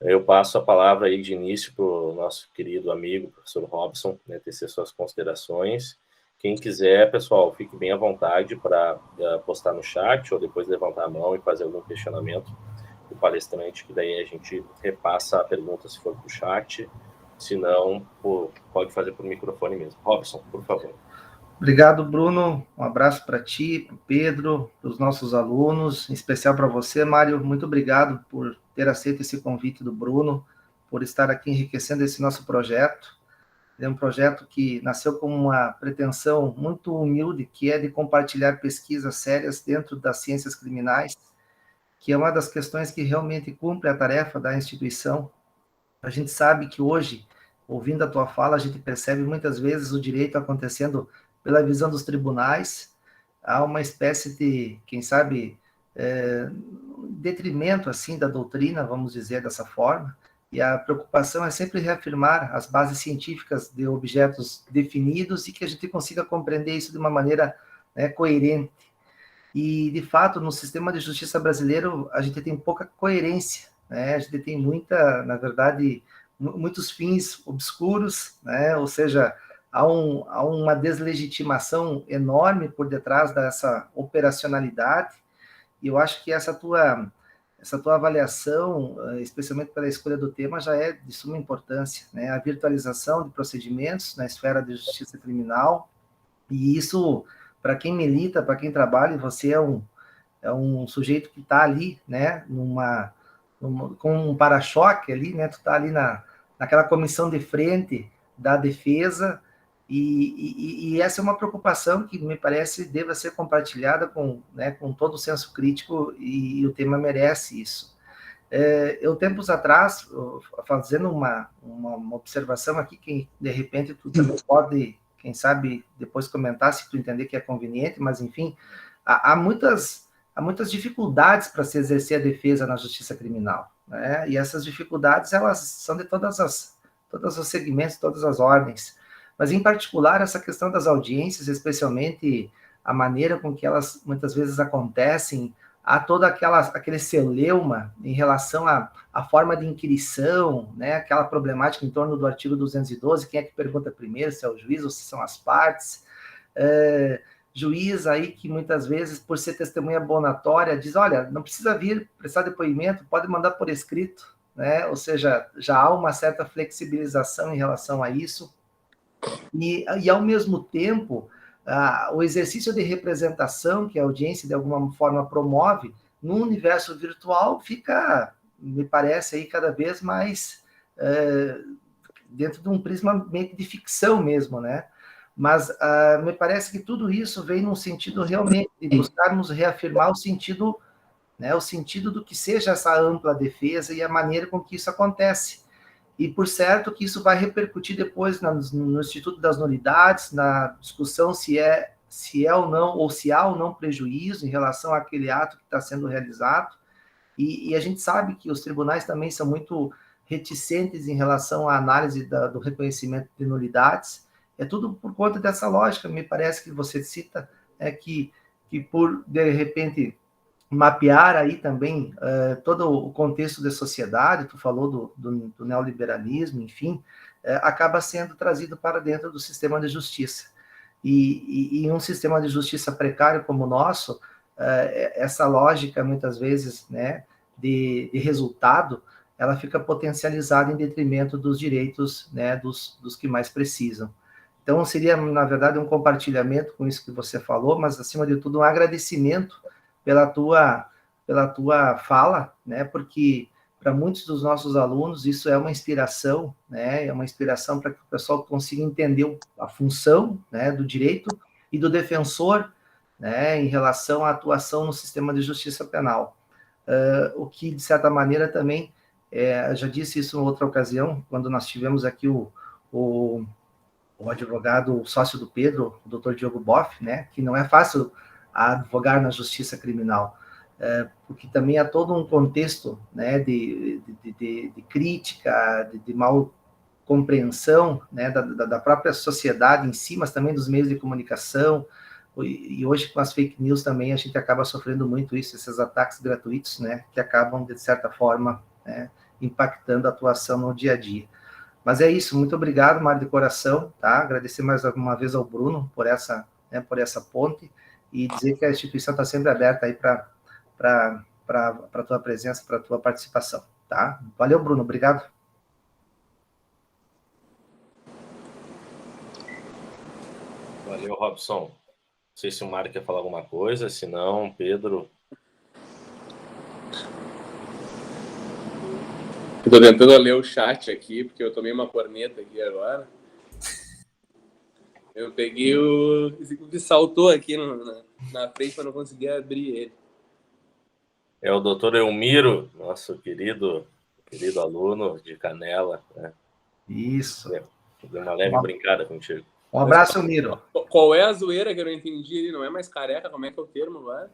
Eu passo a palavra aí de início para o nosso querido amigo, professor Robson, né, tecer suas considerações. Quem quiser, pessoal, fique bem à vontade para postar no chat ou depois levantar a mão e fazer algum questionamento do palestrante, que daí a gente repassa a pergunta se for para o chat. Se não, pode fazer por microfone mesmo. Robson, por favor. Obrigado, Bruno. Um abraço para ti, para o Pedro, para os nossos alunos, em especial para você, Mário. Muito obrigado por ter aceito esse convite do Bruno, por estar aqui enriquecendo esse nosso projeto. É um projeto que nasceu com uma pretensão muito humilde, que é de compartilhar pesquisas sérias dentro das ciências criminais, que é uma das questões que realmente cumpre a tarefa da instituição. A gente sabe que hoje, ouvindo a tua fala, a gente percebe muitas vezes o direito acontecendo pela visão dos tribunais, há uma espécie de, quem sabe, detrimento assim da doutrina, vamos dizer dessa forma, e a preocupação é sempre reafirmar as bases científicas de objetos definidos e que a gente consiga compreender isso de uma maneira, né, coerente. E, de fato, no sistema de justiça brasileiro, a gente tem pouca coerência, né? A gente tem na verdade, muitos fins obscuros, né? Ou seja, há uma deslegitimação enorme por detrás dessa operacionalidade, e eu acho que essa tua avaliação, especialmente pela escolha do tema, já é de suma importância, né? A virtualização de procedimentos na esfera de justiça criminal, e isso, para quem milita, para quem trabalha, você é um sujeito que está ali, né, com um para-choque ali, né, tu está ali naquela comissão de frente da defesa, e essa é uma preocupação que me parece deva ser compartilhada com todo o senso crítico, e o tema merece isso. Eu, tempos atrás, fazendo uma observação aqui, que de repente tu também pode, quem sabe, depois comentar, se tu entender que é conveniente, mas enfim, há muitas dificuldades para se exercer a defesa na justiça criminal, né? E essas dificuldades, elas são de todos os segmentos, todas as ordens, mas em particular essa questão das audiências, especialmente a maneira com que elas muitas vezes acontecem, há toda aquele celeuma em relação à forma de inquirição, né? Aquela problemática em torno do artigo 212, quem é que pergunta primeiro, se é o juiz ou se são as partes. Juiz aí que muitas vezes, por ser testemunha abonatória, diz, olha, não precisa vir prestar depoimento, pode mandar por escrito, né? Ou seja, já há uma certa flexibilização em relação a isso. E ao mesmo tempo, o exercício de representação que a audiência de alguma forma promove no universo virtual fica, me parece, aí cada vez mais dentro de um prisma meio de ficção mesmo, né? Mas me parece que tudo isso vem num sentido realmente de buscarmos reafirmar o sentido, né, o sentido do que seja essa ampla defesa e a maneira com que isso acontece. E, por certo, que isso vai repercutir depois no Instituto das Nulidades, na discussão se é ou não, ou se há ou não prejuízo em relação àquele ato que está sendo realizado. E a gente sabe que os tribunais também são muito reticentes em relação à análise do reconhecimento de nulidades. É tudo por conta dessa lógica, me parece que você cita, que por, de repente, mapear aí também todo o contexto da sociedade, tu falou do neoliberalismo, enfim, acaba sendo trazido para dentro do sistema de justiça. E em um sistema de justiça precário como o nosso, essa lógica, muitas vezes, né, de resultado, ela fica potencializada em detrimento dos direitos, né, dos que mais precisam. Então, seria, na verdade, um compartilhamento com isso que você falou, mas, acima de tudo, um agradecimento pela tua fala, né? Porque para muitos dos nossos alunos isso é uma inspiração, né? É uma inspiração para que o pessoal consiga entender a função, né, do direito e do defensor, né, em relação à atuação no sistema de justiça penal. O que, de certa maneira, também, já disse isso em outra ocasião, quando nós tivemos aqui o advogado, o sócio do Pedro, o doutor Diogo Boff, né, que não é fácil advogar na justiça criminal, porque também há todo um contexto, né, de crítica, de mal compreensão, né, da própria sociedade em si, mas também dos meios de comunicação, e hoje com as fake news também a gente acaba sofrendo muito isso, esses ataques gratuitos, né, que acabam, de certa forma, né, impactando a atuação no dia a dia. Mas é isso, muito obrigado, Mário, de coração, tá? Agradecer mais uma vez ao Bruno por essa ponte, e dizer que a instituição está sempre aberta aí para a tua presença, para a tua participação, tá? Valeu, Bruno, obrigado. Valeu, Robson. Não sei se o Mário quer falar alguma coisa, se não, Pedro. Estou tentando ler o chat aqui, porque eu tomei uma corneta aqui agora. Eu peguei esse que saltou aqui na frente para não conseguir abrir ele. É o doutor Elmiro, nosso querido aluno de Canela, né? Isso. Deu uma leve brincada contigo. Um abraço, Elmiro. Qual é a zoeira que eu não entendi? Ele não é mais careca? Como é que é o termo agora?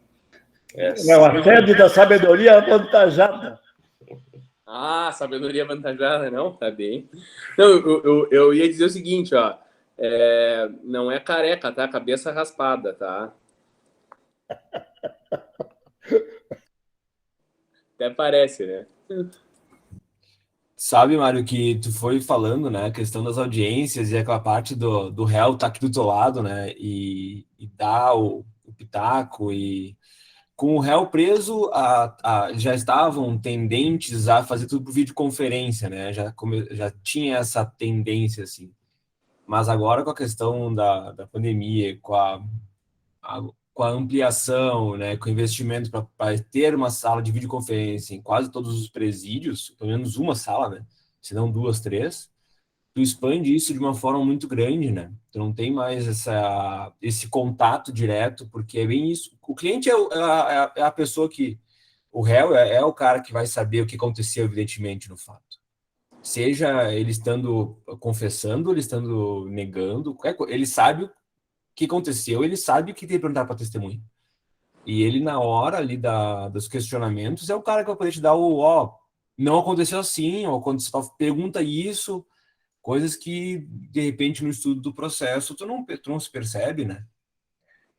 Não, a sede da sabedoria avantajada. Ah, sabedoria avantajada, não? Tá bem. Não, eu ia dizer o seguinte, ó. Não é careca, tá? Cabeça raspada, tá? Até parece, né? Sabe, Mário, que tu foi falando, né, a questão das audiências e aquela parte do réu tá aqui do teu lado, né, e dá o pitaco, e com o réu preso, já estavam tendentes a fazer tudo por videoconferência, né, já tinha essa tendência, assim. Mas agora com a questão da pandemia, com a ampliação, né, com o investimento para ter uma sala de videoconferência em quase todos os presídios, pelo menos uma sala, né, se não 2, 3, tu expande isso de uma forma muito grande, né? Tu não tem mais esse contato direto, porque é bem isso. O cliente é a pessoa que o réu é o cara que vai saber o que aconteceu, evidentemente, no fato. Seja ele estando confessando, ele estando negando, ele sabe o que aconteceu, ele sabe o que tem que perguntar para a testemunha. E ele, na hora ali dos questionamentos, é o cara que vai poder te dar não aconteceu assim, ou aconteceu, pergunta isso, coisas que, de repente, no estudo do processo, tu não se percebe, né?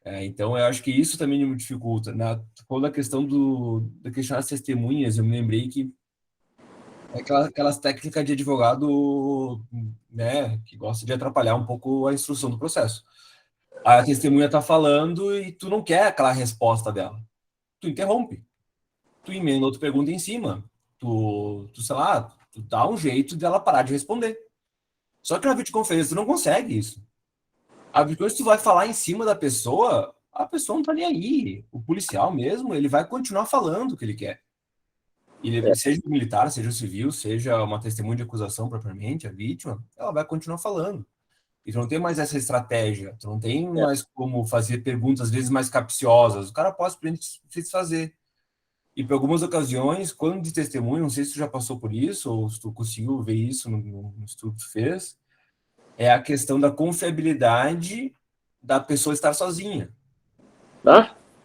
Então, eu acho que isso também me dificulta. Tu falou da questão de questionar as testemunhas, eu me lembrei que aquelas técnicas de advogado, né, que gosta de atrapalhar um pouco a instrução do processo. A testemunha está falando e tu não quer aquela resposta dela. Tu interrompe. Tu emenda outra pergunta em cima. Tu sei lá, tu dá um jeito dela parar de responder. Só que na videoconferência tu não consegue isso. A videoconferência tu vai falar em cima da pessoa, a pessoa não tá nem aí. O policial mesmo, ele vai continuar falando o que ele quer. Seja o militar, seja o civil, seja uma testemunha de acusação propriamente, a vítima, ela vai continuar falando. E tu não tem mais essa estratégia, tu não tem mais como fazer perguntas, às vezes, mais capciosas. O cara pode se desfazer. E por algumas ocasiões, quando de testemunha, não sei se tu já passou por isso, ou se tu conseguiu ver isso no estudo que tu fez, é a questão da confiabilidade da pessoa estar sozinha.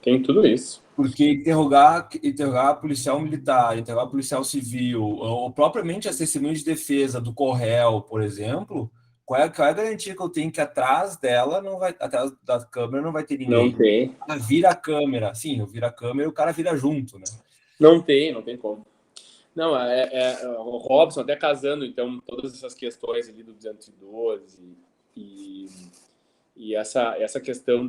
Tem tudo isso. Porque interrogar policial militar, interrogar policial civil, ou propriamente as testemunhas de defesa do Corréu, por exemplo, qual é a garantia que eu tenho que atrás dela, atrás da câmera não vai ter ninguém? Não tem. Vira a câmera. Sim, eu viro a câmera e o cara vira junto, né? Não tem como. Não, o Robson, até casando, então, todas essas questões ali do 212 e essa questão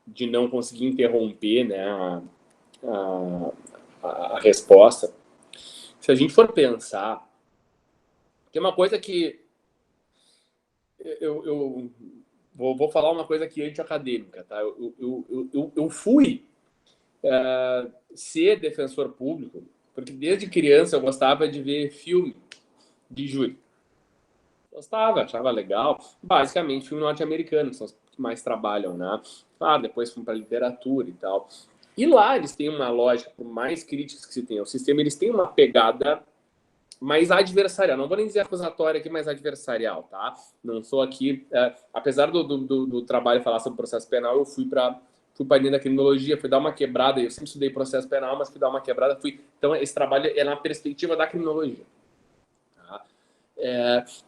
de não conseguir interromper, né, a resposta. Se a gente for pensar, tem uma coisa que eu vou falar uma coisa aqui anti-acadêmica, tá? Eu fui ser defensor público porque desde criança eu gostava de ver filme de júri. Gostava, achava legal. Basicamente, filme norte-americano, que são os que mais trabalham, né? Claro, depois fomos para literatura e tal. E lá eles têm uma lógica, por mais críticas que se tenha ao sistema, eles têm uma pegada mais adversarial. Não vou nem dizer acusatória aqui, mas adversarial, tá? Não sou aqui... apesar do trabalho falar sobre processo penal, eu fui para dentro da criminologia, fui dar uma quebrada, eu sempre estudei processo penal, mas fui dar uma quebrada, então esse trabalho é na perspectiva da criminologia. Tá?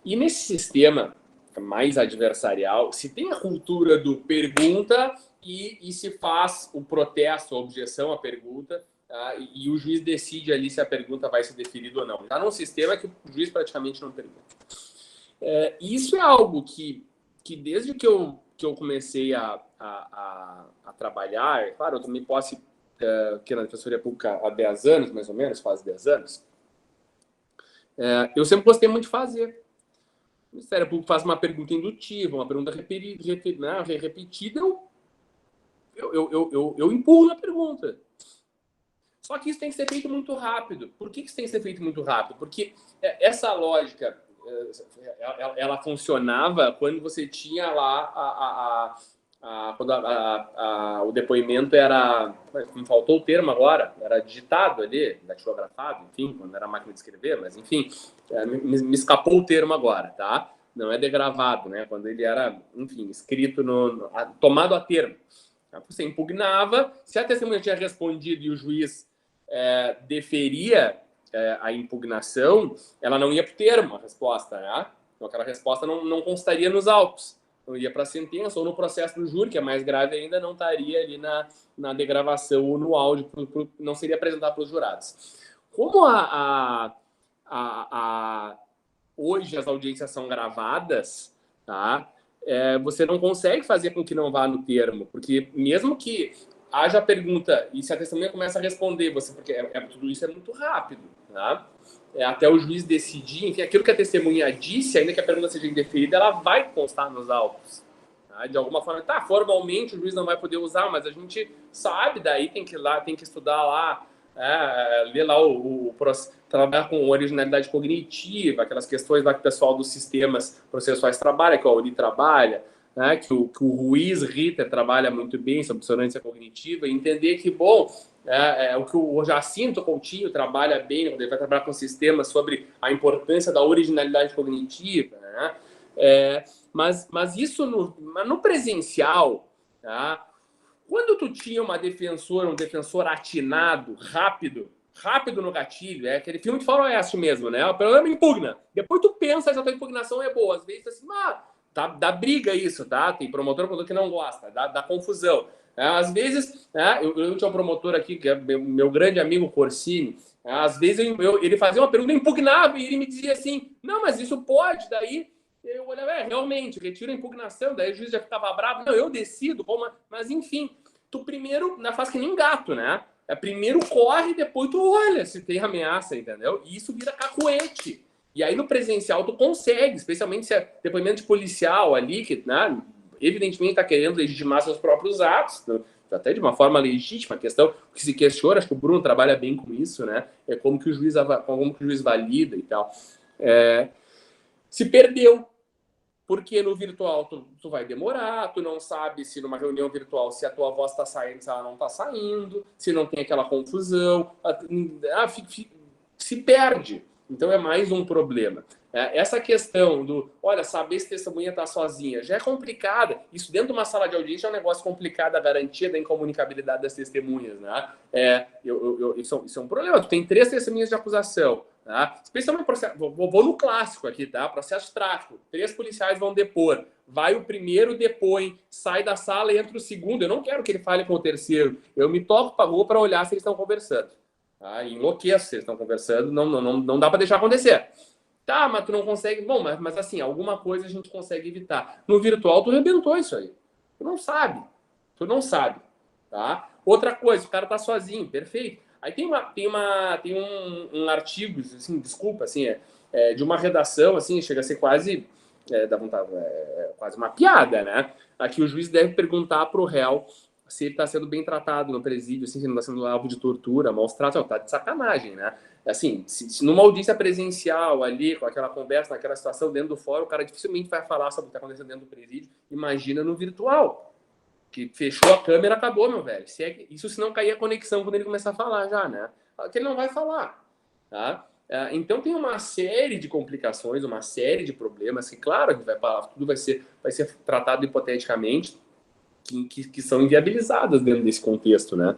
E nesse sistema mais adversarial, se tem a cultura do pergunta e se faz o protesto, a objeção à pergunta, tá? E o juiz decide ali se a pergunta vai ser deferida ou não. Está num sistema que o juiz praticamente não pergunta. Isso é algo que desde que eu comecei a trabalhar, claro, eu tomei posse aqui na Defensoria Pública há 10 anos, mais ou menos, quase 10 anos, eu sempre gostei muito de fazer. O Ministério Público faz uma pergunta indutiva, uma pergunta repetida, eu empurro na pergunta. Só que isso tem que ser feito muito rápido. Por que isso tem que ser feito muito rápido? Porque essa lógica... ela funcionava quando você tinha lá quando o depoimento era, me faltou o termo agora, era digitado ali, datilografado, enfim, quando era máquina de escrever, mas enfim, me escapou o termo agora, tá? Não é degravado, né? Quando ele era, enfim, escrito tomado a termo. Você impugnava, se a testemunha tinha respondido e o juiz deferia a impugnação, ela não ia para o termo, a resposta, né? Então, aquela resposta não constaria nos autos, não ia para a sentença ou no processo do júri, que é mais grave ainda, não estaria ali na degravação ou no áudio, não seria apresentado para os jurados. Como hoje as audiências são gravadas, tá? Você não consegue fazer com que não vá no termo, porque mesmo que haja pergunta e se a testemunha começa a responder, porque tudo isso é muito rápido, tá? Até o juiz decidir, enfim, aquilo que a testemunha disse, ainda que a pergunta seja indeferida, ela vai constar nos autos. Tá? De alguma forma, formalmente o juiz não vai poder usar, mas a gente sabe, daí tem que ir lá, tem que estudar lá, ler lá trabalhar com originalidade cognitiva, aquelas questões lá que o pessoal dos sistemas processuais trabalha, que o Auri trabalha, né, que o Ruiz Ritter trabalha muito bem sobre dissonância cognitiva, e entender que, bom, o que o Jacinto Coutinho trabalha bem, quando ele vai trabalhar com sistemas sobre a importância da originalidade cognitiva, né? Mas isso no presencial, tá? Quando tu tinha um defensor atinado, rápido no gatilho, é aquele filme de faroeste mesmo, né? O problema impugna. Depois tu pensa se a tua impugnação é boa. Às vezes assim, dá briga isso, tá? Tem promotor que não gosta, dá confusão. Às vezes, eu tinha um promotor aqui, que é meu grande amigo Corsini, às vezes ele fazia uma pergunta impugnável e ele me dizia assim, não, mas isso pode, daí eu olhava, realmente, retiro a impugnação, daí o juiz já ficava bravo, não, eu decido, mas enfim, tu primeiro, faz que nem gato, né? Primeiro corre, depois tu olha se tem ameaça, entendeu? E isso vira cacuete. E aí no presencial tu consegue, especialmente se é depoimento de policial ali, que evidentemente está querendo legitimar seus próprios atos, até de uma forma legítima. A questão que se questiona, acho que o Bruno trabalha bem com isso, né? É como que o juiz valida e tal. Se perdeu. Porque no virtual tu vai demorar, tu não sabe se numa reunião virtual se a tua voz está saindo, se ela não está saindo, se não tem aquela confusão, se perde. Então é mais um problema. Essa questão saber se a testemunha está sozinha já é complicada. Isso dentro de uma sala de audiência é um negócio complicado, a garantia da incomunicabilidade das testemunhas, né? Isso é um problema. Tu tem 3 testemunhas de acusação. Tá? Especialmente processo, vou no clássico aqui, tá? Processo de tráfico. 3 policiais vão depor. Vai o primeiro, depõe, sai da sala e entra o segundo. Eu não quero que ele fale com o terceiro. Eu me toco para a rua para olhar se eles estão conversando. Tá? Enlouqueço se eles estão conversando. Não dá para deixar acontecer. Tá, mas tu não consegue. Bom, mas assim, alguma coisa a gente consegue evitar. No virtual, tu arrebentou isso aí. Tu não sabe. Tá? Outra coisa, o cara tá sozinho, perfeito. Aí tem um artigo, assim, desculpa, assim, de uma redação, assim, chega a ser quase, dá vontade, quase uma piada, né? Aqui o juiz deve perguntar para o réu se ele está sendo bem tratado no presídio, assim, se não está sendo alvo de tortura, maus tratos, tá de sacanagem, né? Assim, se numa audiência presencial ali, com aquela conversa, naquela situação, dentro do fórum, o cara dificilmente vai falar sobre o que está acontecendo dentro do presídio, imagina no virtual. Que fechou a câmera, acabou, meu velho. Isso se não cair a conexão quando ele começar a falar já, né? Que ele não vai falar, tá? Então tem uma série de complicações, uma série de problemas que, claro, tudo vai ser tratado hipoteticamente, que são inviabilizadas dentro desse contexto, né?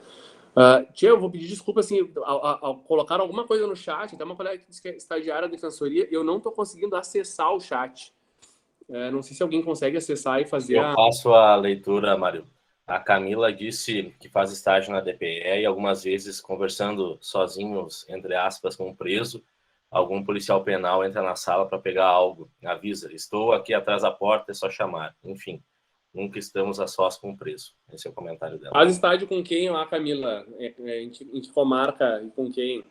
Tia, eu vou pedir desculpa, assim, ao colocar alguma coisa no chat, então uma colega que disse que é estagiária da defensoria, eu não estou conseguindo acessar o chat. Não sei se alguém consegue acessar e fazer Eu faço a leitura, Mário. A Camila disse que faz estágio na DPE e algumas vezes, conversando sozinhos, entre aspas, com um preso, algum policial penal entra na sala para pegar algo. Avisa, estou aqui atrás da porta, é só chamar. Enfim, nunca estamos a sós com o preso. Esse é o comentário dela. Faz estágio com quem lá, Camila? Em que comarca e com quem?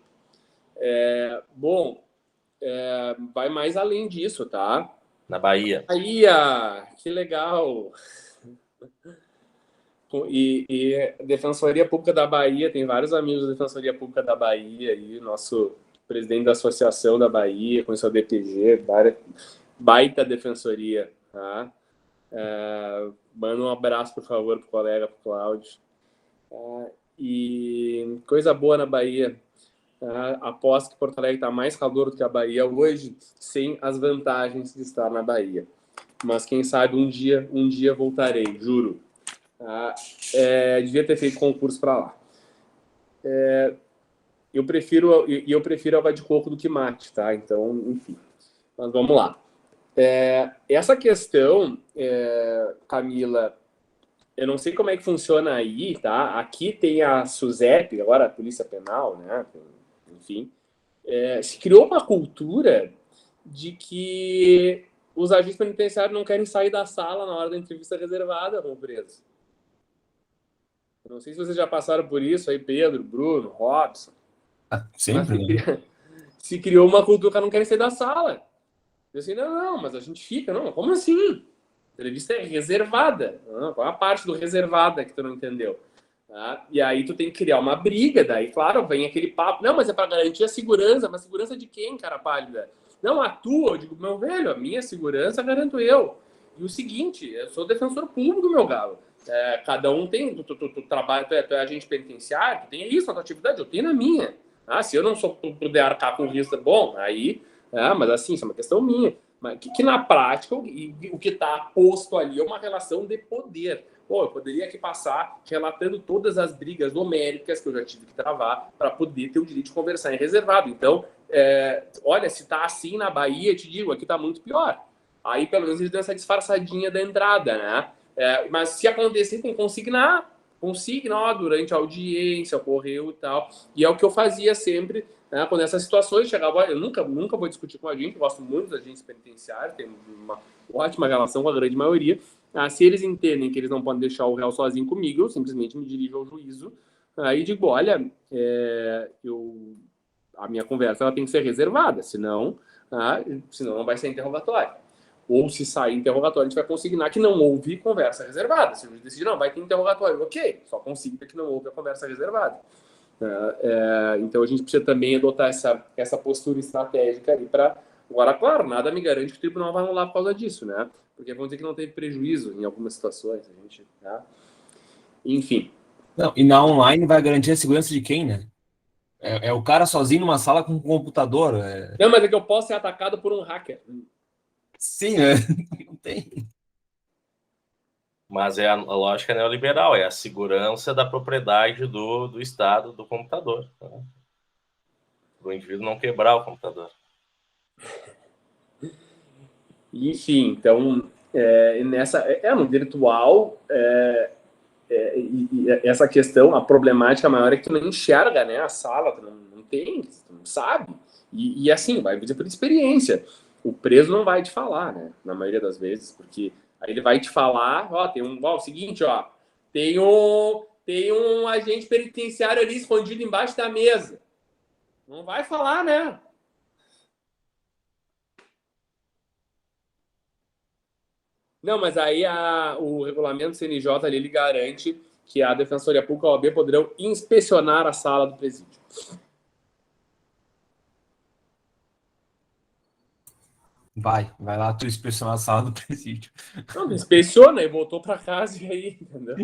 Vai mais além disso, tá? Na Bahia. Bahia, que legal! E Defensoria Pública da Bahia, tem vários amigos da Defensoria Pública da Bahia, e nosso presidente da Associação da Bahia, com seu DPG, baita defensoria, tá? Manda um abraço, por favor, pro colega, pro Cláudio. E coisa boa na Bahia. Aposto que Porto Alegre está mais calor do que a Bahia hoje, sem as vantagens de estar na Bahia. Mas quem sabe um dia voltarei, juro. Devia ter feito concurso para lá. Eu prefiro água de coco do que mate, tá? Então, enfim. Mas vamos lá. Essa questão, Camila, eu não sei como é que funciona aí, tá? Aqui tem a SUSEP, agora a Polícia Penal, né? Enfim, se criou uma cultura de que os agentes penitenciários não querem sair da sala na hora da entrevista reservada com o preso. Não sei se vocês já passaram por isso aí, Pedro, Bruno, Robson. Sempre, né? Se criou uma cultura que não querem sair da sala. Eu assim, não, mas a gente fica. Não, como assim? A entrevista é reservada. Qual a parte do reservada que tu não entendeu? E aí tu tem que criar uma briga, daí, claro, vem aquele papo, não, mas é para garantir a segurança, mas segurança de quem, cara pálida? Não, a tua, eu digo, meu velho, a minha segurança garanto eu. E o seguinte, eu sou defensor público, meu galo. Cada um tem, tu trabalha, tu é agente penitenciário, tu tem isso na tua atividade, eu tenho na minha. Se eu não puder arcar com isso, bom, aí, mas assim, isso é uma questão minha. Mas que na prática, o que está posto ali é uma relação de poder. Eu poderia aqui passar relatando todas as brigas homéricas que eu já tive que travar para poder ter o direito de conversar em reservado. Então, olha, se está assim na Bahia, te digo, aqui está muito pior. Aí, pelo menos, eles dão essa disfarçadinha da entrada, né? Mas se acontecer, tem que consignar durante a audiência, ocorreu e tal. E é o que eu fazia sempre, né? Quando essas situações chegavam. Eu nunca vou discutir com a gente, eu gosto muito dos agentes penitenciários, tenho uma ótima relação com a grande maioria. Se eles entendem que eles não podem deixar o réu sozinho comigo, eu simplesmente me dirijo ao juízo e digo, olha, a minha conversa ela tem que ser reservada, senão não vai ser interrogatório. Ou se sair interrogatório, a gente vai consignar que não houve conversa reservada. Se a gente decidir, não, vai ter interrogatório. Ok, só consigna que não houve a conversa reservada. Então a gente precisa também adotar essa postura estratégica aí para... Agora, claro, nada me garante que o tribunal vai anular por causa disso, né? Porque vão dizer que não teve prejuízo em algumas situações. Enfim. Não, e na online vai garantir a segurança de quem, né? É o cara sozinho numa sala com um computador. Não, mas é que eu posso ser atacado por um hacker. Sim, não tem. Mas a lógica neoliberal, é a segurança da propriedade do Estado do computador. Tá? Para o indivíduo não quebrar o computador. Enfim, então, no virtual, essa questão, a problemática maior é que tu não enxerga, né, a sala, tu não tem, tu não sabe. E assim, vai dizer por experiência. O preso não vai te falar, né, na maioria das vezes, porque aí ele vai te falar, o seguinte, tem um agente penitenciário ali escondido embaixo da mesa. Não vai falar, né? Não, mas aí o regulamento CNJ ali, ele garante que a Defensoria Pública e a OAB poderão inspecionar a sala do presídio. Vai lá tu inspecionar a sala do presídio. Não, inspeciona e voltou para casa e aí, entendeu?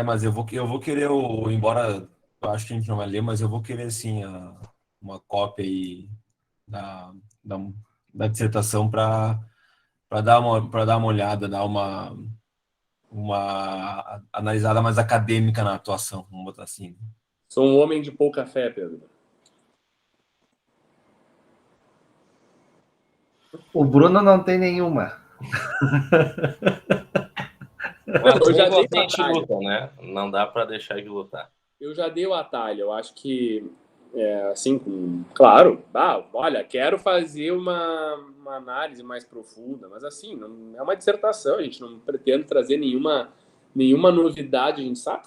Mas eu vou querer, embora eu acho que a gente não vai ler, mas eu vou querer, sim, uma cópia aí da dissertação para dar uma olhada, dar uma analisada mais acadêmica na atuação, vamos botar assim. Sou um homem de pouca fé, Pedro. O Bruno não tem nenhuma. Mas eu já dei o atalho. Luta, né? Não dá para deixar de lutar. Eu já dei o atalho. Eu acho que, assim, claro, olha, quero fazer uma análise mais profunda, mas assim, não é uma dissertação, a gente não pretende trazer nenhuma novidade, a gente sabe,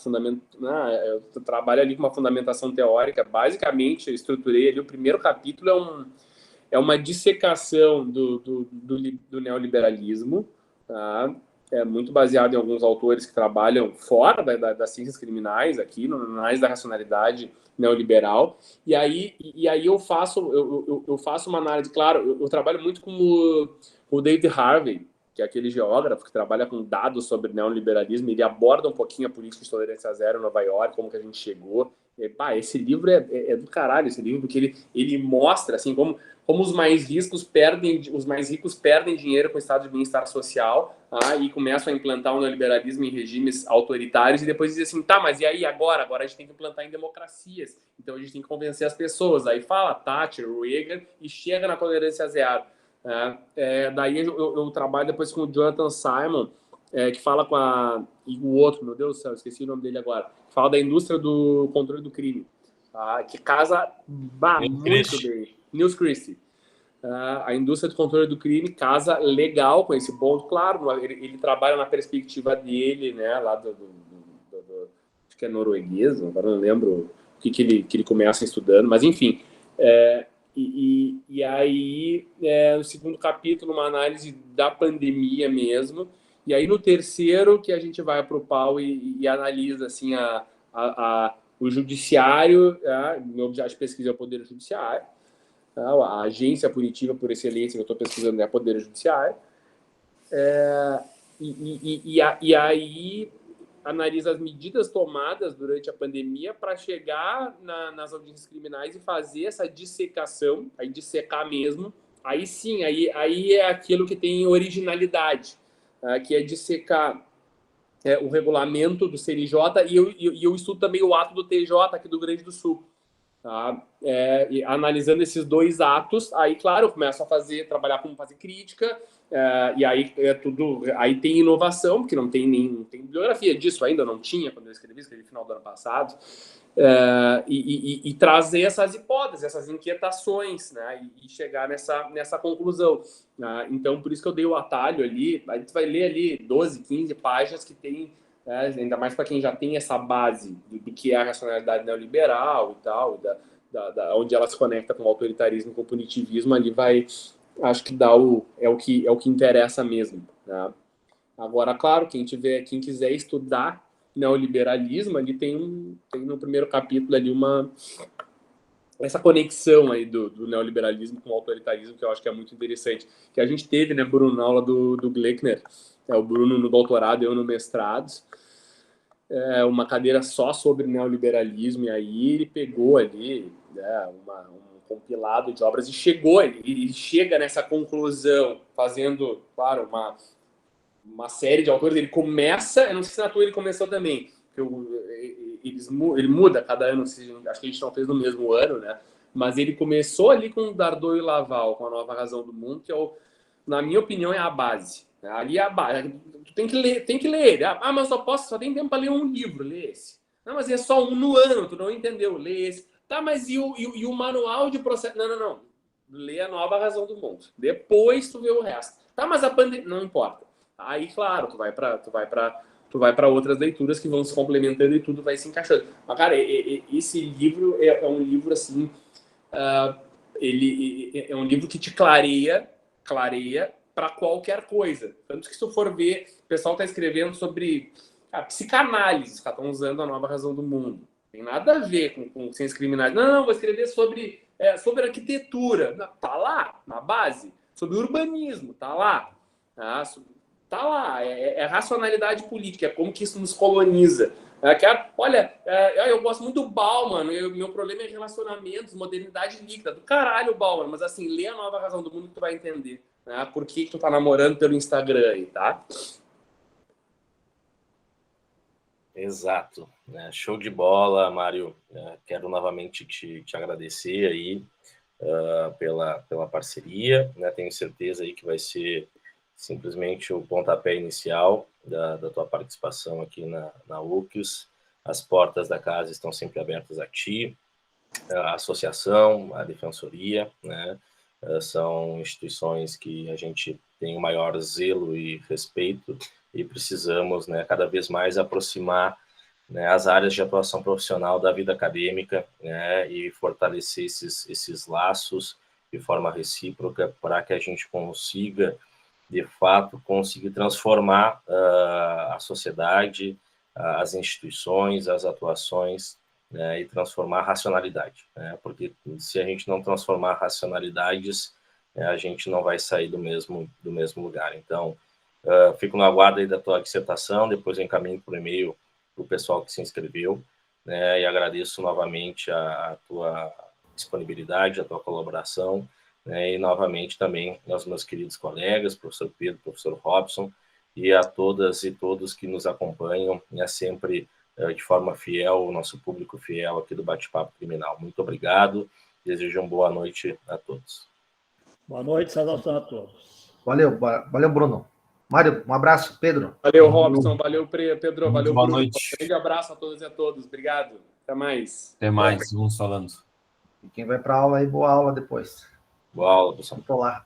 eu trabalho ali com uma fundamentação teórica, basicamente eu estruturei ali, o primeiro capítulo é uma dissecação do neoliberalismo, tá? É muito baseado em alguns autores que trabalham fora das ciências criminais, aqui, na análise da racionalidade neoliberal, e aí eu faço uma análise, claro, eu trabalho muito com o David Harvey, que é aquele geógrafo que trabalha com dados sobre neoliberalismo, ele aborda um pouquinho a política de tolerância zero em Nova York, como que a gente chegou. Esse livro é do caralho, esse livro, porque ele mostra assim, como os mais ricos perdem dinheiro com o estado de bem-estar social e começam a implantar o neoliberalismo em regimes autoritários e depois dizem assim, mas e aí agora? Agora a gente tem que implantar em democracias, então a gente tem que convencer as pessoas. Aí fala Thatcher, Reagan e chega na tolerância zero. Daí eu trabalho depois com o Jonathan Simon, que fala e o outro, meu Deus do céu, esqueci o nome dele agora, que fala da indústria do controle do crime, que casa muito bem. Nils Christie. A indústria do controle do crime casa legal com esse ponto, claro, ele trabalha na perspectiva dele, né, lá do acho que é norueguês, agora não lembro o que ele começa estudando, mas enfim, e aí, no segundo capítulo, uma análise da pandemia mesmo. E aí, no terceiro, que a gente vai para o pau e analisa assim, o judiciário. Meu objeto de pesquisa é o Poder Judiciário. A agência punitiva por excelência que eu estou pesquisando é o Poder Judiciário. E aí analisa as medidas tomadas durante a pandemia para chegar nas audiências criminais e fazer essa dissecação, aí dissecar mesmo. Aí sim, aí é aquilo que tem originalidade, que é dissecar o regulamento do CNJ, e eu estudo também o ato do TJ aqui do Rio Grande do Sul. Tá? E analisando esses dois atos, aí, claro, eu começo a trabalhar como fazer crítica, e aí aí tem inovação, porque não tem bibliografia disso ainda, não tinha quando eu escrevi no final do ano passado, e trazer essas hipóteses, essas inquietações, né, e chegar nessa conclusão. Então, por isso que eu dei o atalho ali, a gente vai ler ali 12, 15 páginas que tem, ainda mais para quem já tem essa base do que é a racionalidade neoliberal e tal, onde ela se conecta com o autoritarismo, com o punitivismo, ali vai, acho que é o que interessa mesmo. Né? Agora, claro, quem quiser estudar neoliberalismo, ali tem no primeiro capítulo ali essa conexão aí do neoliberalismo com o autoritarismo, que eu acho que é muito interessante, que a gente teve, né, Bruno, na aula do Gleckner, o Bruno no doutorado e eu no mestrado, uma cadeira só sobre neoliberalismo, e aí ele pegou ali um compilado de obras e chega nessa conclusão, fazendo, claro, uma série de autores. Ele começa, eu não sei se na tua ele começou também, ele muda cada ano, acho que a gente não fez no mesmo ano, né? Mas ele começou ali com Dardot e Laval, com A Nova Razão do Mundo, que na minha opinião é a base. Ali é a base. Tu tem que ler ele. Mas só tem tempo para ler um livro, lê esse. Não, mas é só um no ano, tu não entendeu, lê esse. Tá, mas e o manual de processo? Não. Lê A Nova Razão do Mundo. Depois tu vê o resto. Tá, mas a pandemia... Não importa. Aí, claro, tu vai para outras leituras que vão se complementando e tudo vai se encaixando. Mas, cara, esse livro é um livro, assim... ele é um livro que te clareia para qualquer coisa. Tanto que se tu for ver, o pessoal está escrevendo sobre psicanálise, estão usando A Nova Razão do Mundo. Tem nada a ver com ciências criminais. Não, vou escrever sobre arquitetura. Tá lá, na base. Sobre urbanismo, tá lá. Tá lá. É racionalidade política, é como que isso nos coloniza. Eu gosto muito do Bauman, meu problema é relacionamentos, modernidade líquida. Do caralho, Bauman, mas assim, lê A Nova Razão do Mundo que tu vai entender. Por que tu tá namorando pelo Instagram aí, tá? Exato. Show de bola, Mário. Quero novamente te agradecer aí pela parceria. Tenho certeza aí que vai ser simplesmente o pontapé inicial da tua participação aqui na UCS. As portas da casa estão sempre abertas a ti, a associação, a defensoria, né? São instituições que a gente tem o maior zelo e respeito e precisamos, né, cada vez mais aproximar, né, as áreas de atuação profissional da vida acadêmica, né, e fortalecer esses laços de forma recíproca para que a gente consiga, de fato, conseguir transformar a sociedade, as instituições, as atuações, né, e transformar a racionalidade, né, porque se a gente não transformar racionalidades, a gente não vai sair do mesmo lugar. Então, fico no aguardo aí da tua dissertação, depois eu encaminho por e-mail para o pessoal que se inscreveu, né, e agradeço novamente a tua disponibilidade, a tua colaboração, né, e novamente também aos meus queridos colegas, professor Pedro, professor Robson, e a todas e todos que nos acompanham, né, sempre de forma fiel, o nosso público fiel aqui do Bate-Papo Criminal. Muito obrigado, desejo uma boa noite a todos. Boa noite, saudação a todos. Valeu, Bruno. Mário, um abraço. Pedro. Valeu, Robson. Valeu, Pedro. Valeu, boa Bruno. Noite. Um grande abraço a todas e a todos. Obrigado. Até mais. Até mais, vamos falando. E quem vai para aula aí, boa aula depois. Boa aula, pessoal. Estou lá.